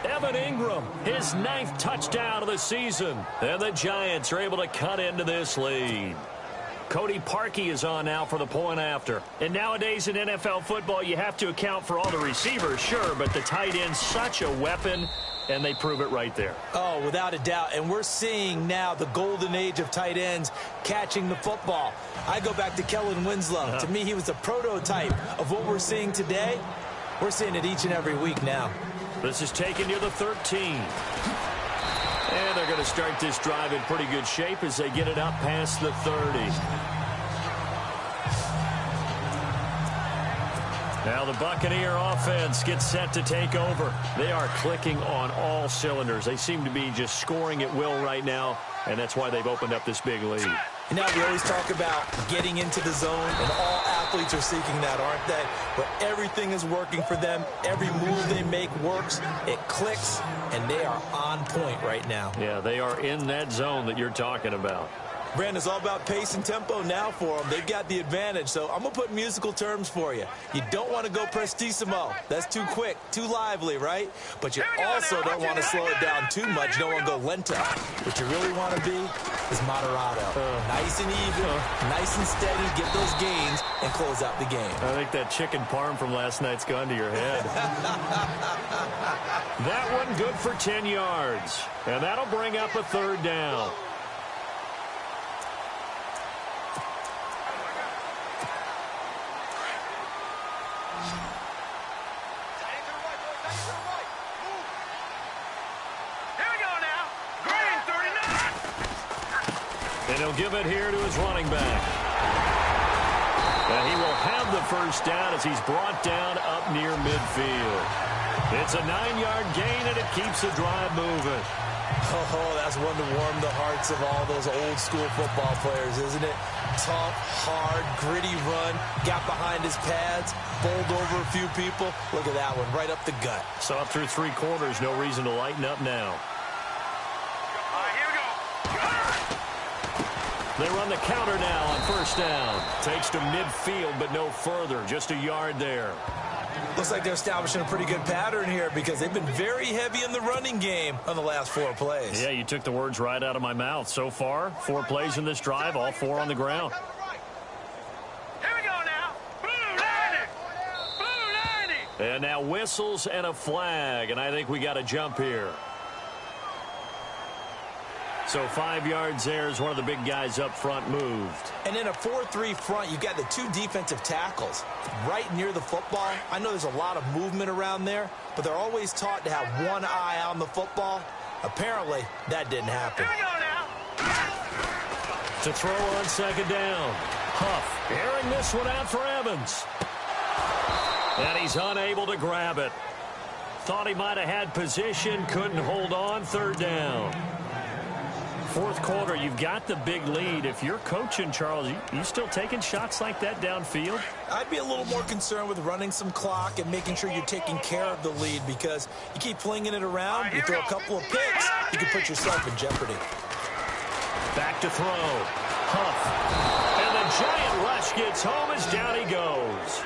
Evan Ingram, his 9th touchdown of the season. And the Giants are able to cut into this lead. Cody Parkey is on now for the point after. And nowadays in NFL football, you have to account for all the receivers, sure, but the tight end's such a weapon, and they prove it right there. Oh, without a doubt. And we're seeing now the golden age of tight ends catching the football. I go back to Kellen Winslow. To me, he was a prototype of what we're seeing today. We're seeing it each and every week now. This is taken near the 13. And they're going to start this drive in pretty good shape as they get it up past the 30. Now the Buccaneer offense gets set to take over. They are clicking on all cylinders. They seem to be just scoring at will right now, and that's why they've opened up this big lead. You know, we always talk about getting into the zone, and all athletes are seeking that, aren't they? Where everything is working for them, every move they make works, it clicks, and they are on point right now. Yeah, they are in that zone that you're talking about. Brandon, it's all about pace and tempo now for them. They've got the advantage, so I'm going to put musical terms for you. You don't want to go prestissimo. That's too quick, too lively, right? But you also don't want to slow it down too much. You don't want to go lento. What you really want to be is moderato. Nice and even, nice and steady, get those gains, and close out the game. I think that chicken parm from last night's gone to your head. That one good for 10 yards. And that'll bring up a third down. And he'll give it here to his running back. And he will have the first down as he's brought down up near midfield. It's a 9-yard gain, and it keeps the drive moving. Oh, that's one to warm the hearts of all those old-school football players, isn't it? Tough, hard, gritty run, got behind his pads, bowled over a few people. Look at that one, right up the gut. So up through 3 quarters, no reason to lighten up now. They run the counter now on first down. Takes to midfield, but no further. Just a yard there. Looks like they're establishing a pretty good pattern here because they've been very heavy in the running game on the last 4 plays. Yeah, you took the words right out of my mouth. So far, 4 plays in this drive, all 4 on the ground. Here we go now. Blue 90. Blue 90. And now whistles and a flag, and I think we got a jump here. So 5 yards there as one of the big guys up front moved. And in a 4-3 front, you've got the 2 defensive tackles right near the football. I know there's a lot of movement around there, but they're always taught to have one eye on the football. Apparently, that didn't happen. Here we go now. To throw on second down. Huff airing this one out for Evans. And he's unable to grab it. Thought he might have had position, couldn't hold on, third down. 4th quarter, you've got the big lead. If you're coaching, Charles, you still taking shots like that downfield? I'd be a little more concerned with running some clock and making sure you're taking care of the lead because you keep flinging it around, you throw a couple of picks, you can put yourself in jeopardy. Back to throw. Huff. And the giant rush gets home as down he goes.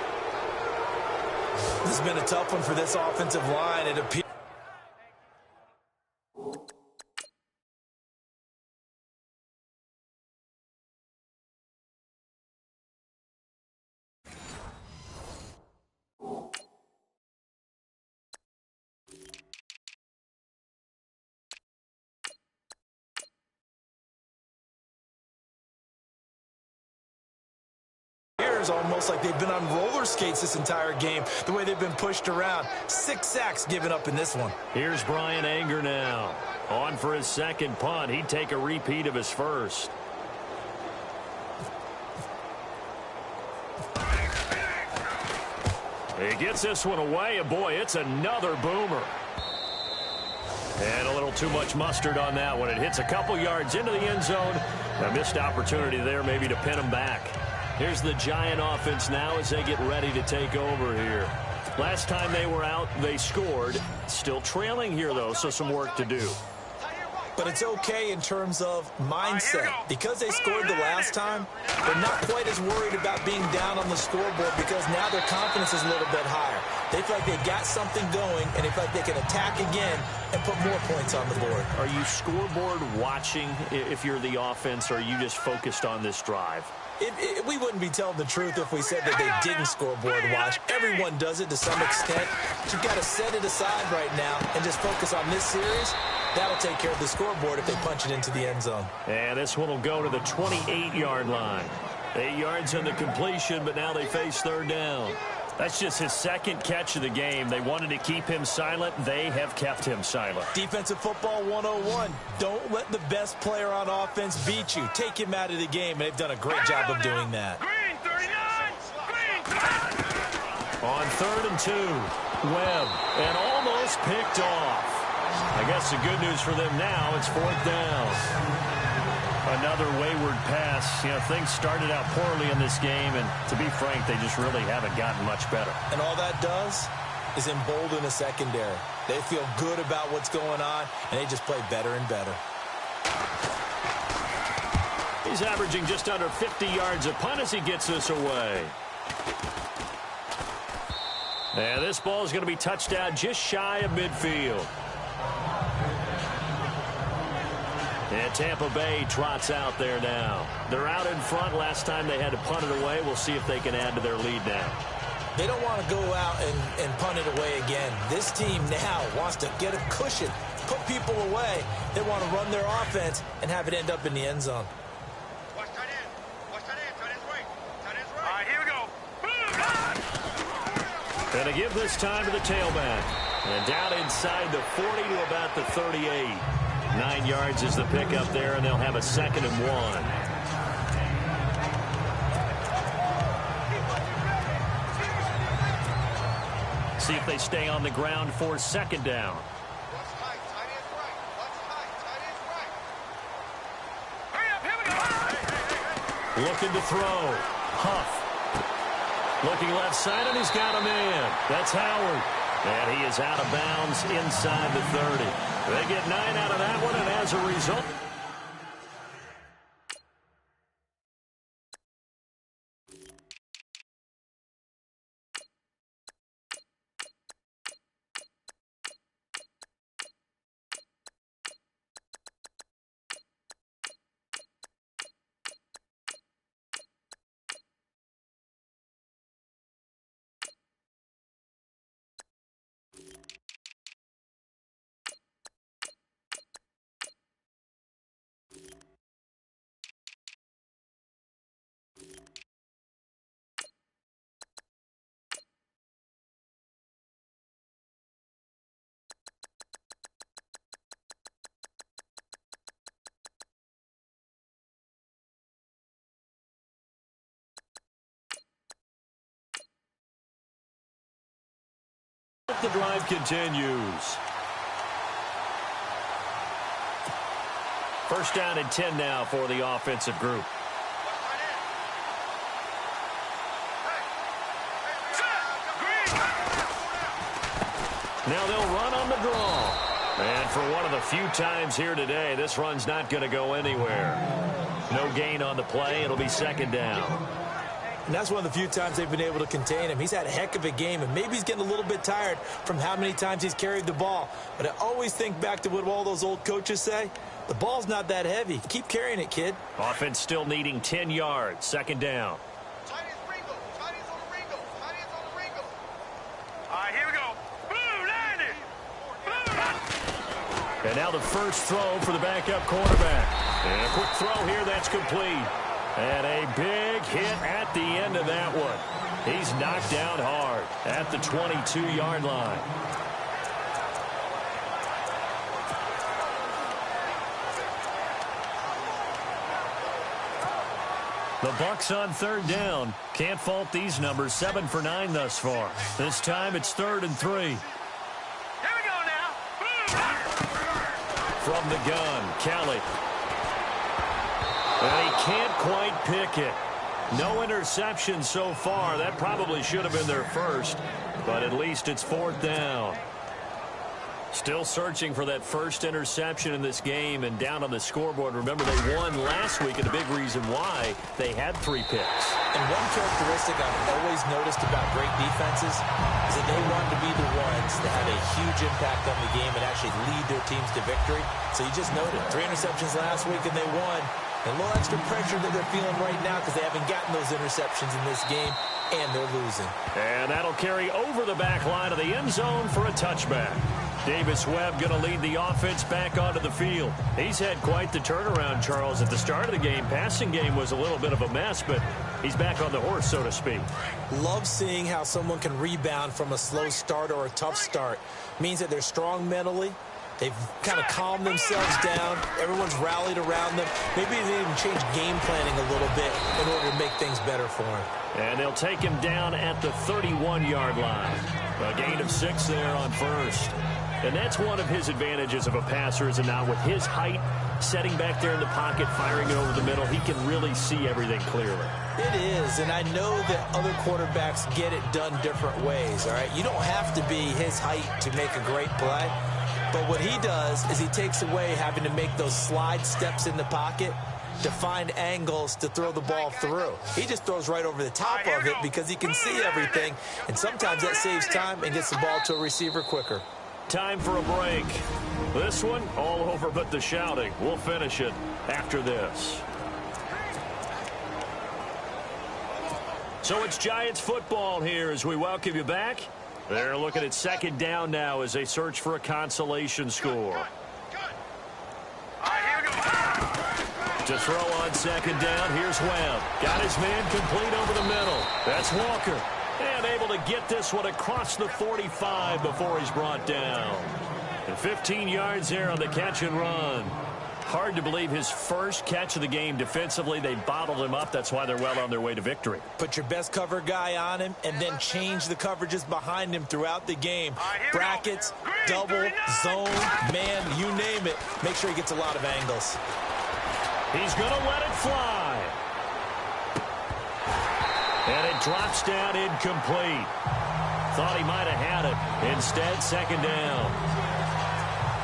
This has been a tough one for this offensive line. It appears. Almost like they've been on roller skates this entire game, the way they've been pushed around. 6 sacks given up in this one. Here's Brian Anger now. On for his second punt. He'd take a repeat of his first. He gets this one away, and boy, it's another boomer. And a little too much mustard on that one. It hits a couple yards into the end zone. A missed opportunity there maybe to pin him back. Here's the Giant offense now as they get ready to take over here. Last time they were out, they scored. Still trailing here, though, so some work to do. But it's okay in terms of mindset. Because they scored the last time, they're not quite as worried about being down on the scoreboard because now their confidence is a little bit higher. They feel like they got something going, and they feel like they can attack again and put more points on the board. Are you scoreboard watching if you're the offense, or are you just focused on this drive? We wouldn't be telling the truth if we said that they didn't scoreboard watch. Everyone does it to some extent. But you've got to set it aside right now and just focus on this series. That'll take care of the scoreboard if they punch it into the end zone. And this one will go to the 28-yard line. 8 yards on the completion, but now they face third down. That's just his second catch of the game. They wanted to keep him silent. They have kept him silent. Defensive football 101. Don't let the best player on offense beat you. Take him out of the game, and they've done a great job of doing that. Green 39. Green. On 3rd and 2, Webb, and almost picked off. I guess the good news for them now, it's 4th down. Another wayward pass. You know, things started out poorly in this game, and to be frank, they just really haven't gotten much better. And all that does is embolden the secondary. They feel good about what's going on, and they just play better and better. He's averaging just under 50 yards a punt as he gets this away. And this ball is going to be touched down just shy of midfield. And Tampa Bay trots out there now. They're out in front. Last time they had to punt it away. We'll see if they can add to their lead now. They don't want to go out and punt it away again. This team now wants to get a cushion, put people away. They want to run their offense and have it end up in the end zone. Watch tight end. Watch tight end. Tight end's right. Tight end's right. All right, here we go. Boom. Going to give this time to the tailback. And down inside the 40 to about the 38. 9 yards is the pickup there, and they'll have a 2nd and 1. See if they stay on the ground for 2nd down. Watch tight. Tight end's right. Watch tight. Tight end's right. Hurry up. Here we go. Looking to throw. Huff. Looking left side, and he's got a man. That's Howard. And he is out of bounds inside the 30. They get 9 out of that one, and as a result, the drive continues. 1st down and 10 now for the offensive group. Now they'll run on the draw. And for one of the few times here today, this run's not going to go anywhere. No gain on the play. It'll be 2nd down. And that's one of the few times they've been able to contain him. He's had a heck of a game, and maybe he's getting a little bit tired from how many times he's carried the ball. But I always think back to what all those old coaches say. The ball's not that heavy. Keep carrying it, kid. Offense still needing 10 yards. 2nd down. Tight end's Ringo. Tight end's on the Ringo. Tight end's on the Ringo. All right, here we go. Boom, landed. Boom. And now the first throw for the backup quarterback. And a quick throw here. That's complete. And a big hit at the end of that one. He's knocked down hard at the 22-yard line. The Bucs on third down. Can't fault these numbers. 7 for 9 thus far. This time it's 3rd and 3. Here we go now. From the gun, Kelly. And he can't quite pick it. No interception so far. That probably should have been their first, but at least it's 4th down. Still searching for that first interception in this game and down on the scoreboard. Remember, they won last week, and a big reason why they had 3 picks. And one characteristic I've always noticed about great defenses is that they want to be the ones that have a huge impact on the game and actually lead their teams to victory. So you just noted 3 interceptions last week, and they won. And a little extra pressure that they're feeling right now because they haven't gotten those interceptions in this game, and they're losing. And that'll carry over the back line of the end zone for a touchback. Davis Webb going to lead the offense back onto the field. He's had quite the turnaround, Charles. At the start of the game, passing game was a little bit of a mess, but he's back on the horse, so to speak. Love seeing how someone can rebound from a slow start or a tough start. Means that they're strong mentally. They've kind of calmed themselves down. Everyone's rallied around them. Maybe they even change game planning a little bit in order to make things better for them. And they'll take him down at the 31-yard line. A gain of 6 there on first. And that's one of his advantages of a passer, is now with his height, setting back there in the pocket, firing it over the middle, he can really see everything clearly. It is, and I know that other quarterbacks get it done different ways, all right? You don't have to be his height to make a great play. But what he does is he takes away having to make those slide steps in the pocket to find angles to throw the ball through. He just throws right over the top of it because he can see everything, and sometimes that saves time and gets the ball to a receiver quicker. Time for a break. This one, all over but the shouting. We'll finish it after this. So it's Giants football here as we welcome you back. They're looking at 2nd down now as they search for a consolation score. To throw on 2nd down, here's Webb. Got his man complete over the middle. That's Walker. And able to get this one across the 45 before he's brought down. And 15 yards there on the catch and run. Hard to believe his first catch of the game defensively. They bottled him up. That's why they're well on their way to victory. Put your best cover guy on him and then change the coverages behind him throughout the game. Brackets, double, zone, man, you name it. Make sure he gets a lot of angles. He's going to let it fly. And it drops down incomplete. Thought he might have had it. Instead, 2nd down.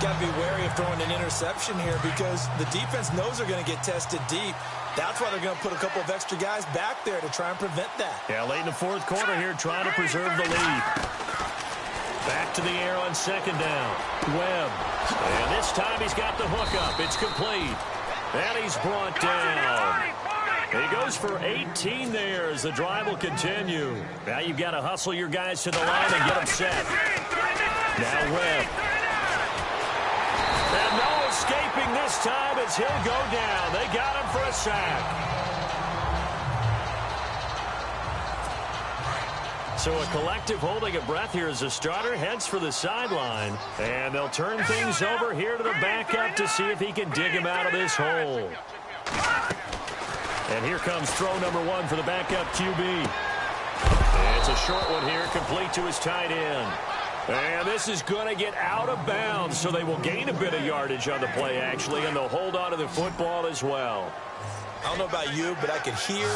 Got to be wary of throwing an interception here because the defense knows they're going to get tested deep. That's why they're going to put a couple of extra guys back there to try and prevent that. Yeah, late in the 4th quarter here, trying to preserve the lead. Back to the air on 2nd down. Webb. And this time he's got the hook up. It's complete. And he's brought down. He goes for 18 there as the drive will continue. Now you've got to hustle your guys to the line and get them set. Now Webb. And no escaping this time as he'll go down. They got him for a sack. So a collective holding of breath here as the starter heads for the sideline. And they'll turn things over here to the backup to see if he can dig him out of this hole. And here comes throw number 1 for the backup QB. And it's a short one here, complete to his tight end. And this is going to get out of bounds, so they will gain a bit of yardage on the play, actually, and they'll hold on to the football as well. I don't know about you, but I could hear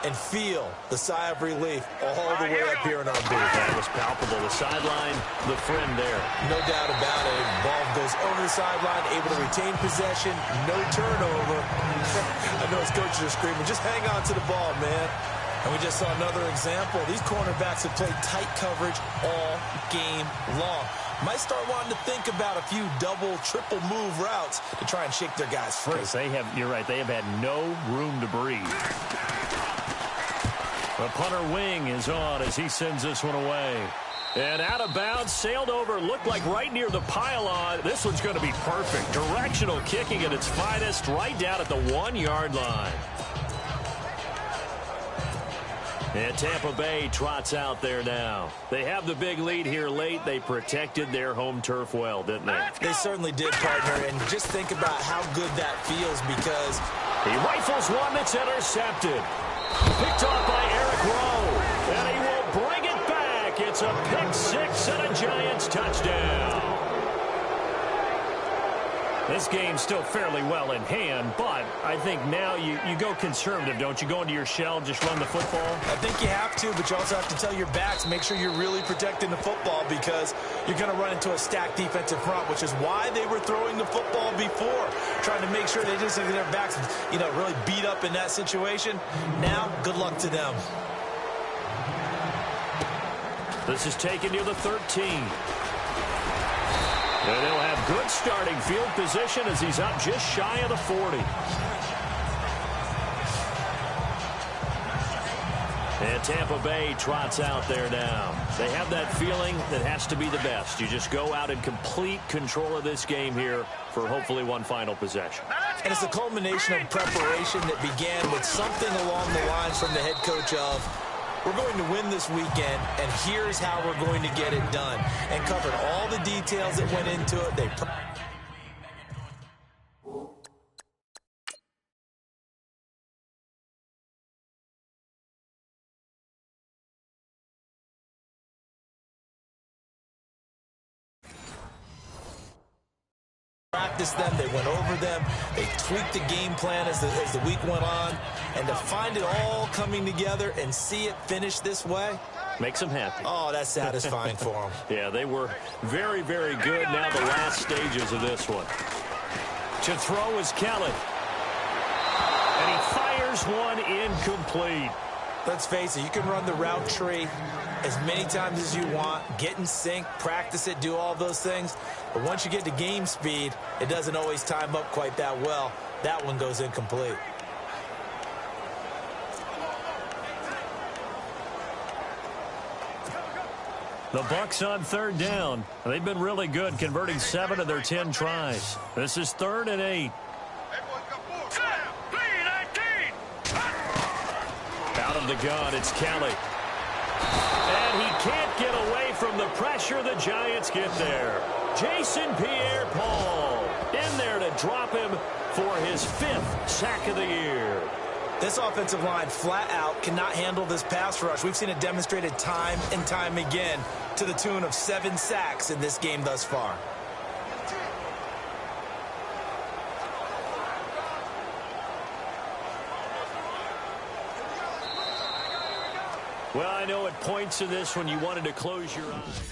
and feel the sigh of relief all the way up here in our booth. That was palpable. The sideline, the friend there. No doubt about it. Ball goes over the sideline, able to retain possession, no turnover. I know his coaches are screaming, just hang on to the ball, man. And we just saw another example. These cornerbacks have played tight coverage all game long. Might start wanting to think about a few double, triple move routes to try and shake their guys free. You're right, they have had no room to breathe. The punter wing is on as he sends this one away. And out of bounds, sailed over, looked like right near the pylon. This one's going to be perfect. Directional kicking at its finest, right down at the 1-yard line. And Tampa Bay trots out there now. They have the big lead here late. They protected their home turf well, didn't they? They certainly did, partner. And just think about how good that feels because He rifles one that's intercepted. Picked off by Eric Rowe. And he will bring it back. It's a pick six and a Giants touchdown. This game's still fairly well in hand, but I think now you go conservative, don't you? Go into your shell, just run the football? I think you have to, but you also have to tell your backs, make sure you're really protecting the football because you're going to run into a stacked defensive front, which is why they were throwing the football before, trying to make sure they just get their backs, really beat up in that situation. Now, good luck to them. This is taken near the 13. And he'll have good starting field position as he's up just shy of the 40. And Tampa Bay trots out there now. They have that feeling that has to be the best. You just go out in complete control of this game here for hopefully one final possession. And it's a culmination of preparation that began with something along the lines from the head coach of, we're going to win this weekend, and here's how we're going to get it done. And covered all the details that went into it. They practiced them, they went over them, they tweaked the game plan as the week went on, and to find it all coming together and see it finish this way makes them happy. Oh, that's satisfying for them. Yeah, they were very, very good. Now the last stages of this one. To throw is Kelly. And he fires one incomplete. Let's face it, you can run the route tree as many times as you want, get in sync, practice it, do all those things. But once you get to game speed, it doesn't always time up quite that well. That one goes incomplete. The Bucs on third down. They've been really good, converting 7 of their 10 tries. This is 3rd and 8. Out of the gun, it's Kelly. And he can't get away from the pressure. The Giants get there. Jason Pierre-Paul in there to drop him for his 5th sack of the year. This offensive line flat out cannot handle this pass rush. We've seen it demonstrated time and time again to the tune of 7 sacks in this game thus far. Well, I know at points in this when you wanted to close your eyes.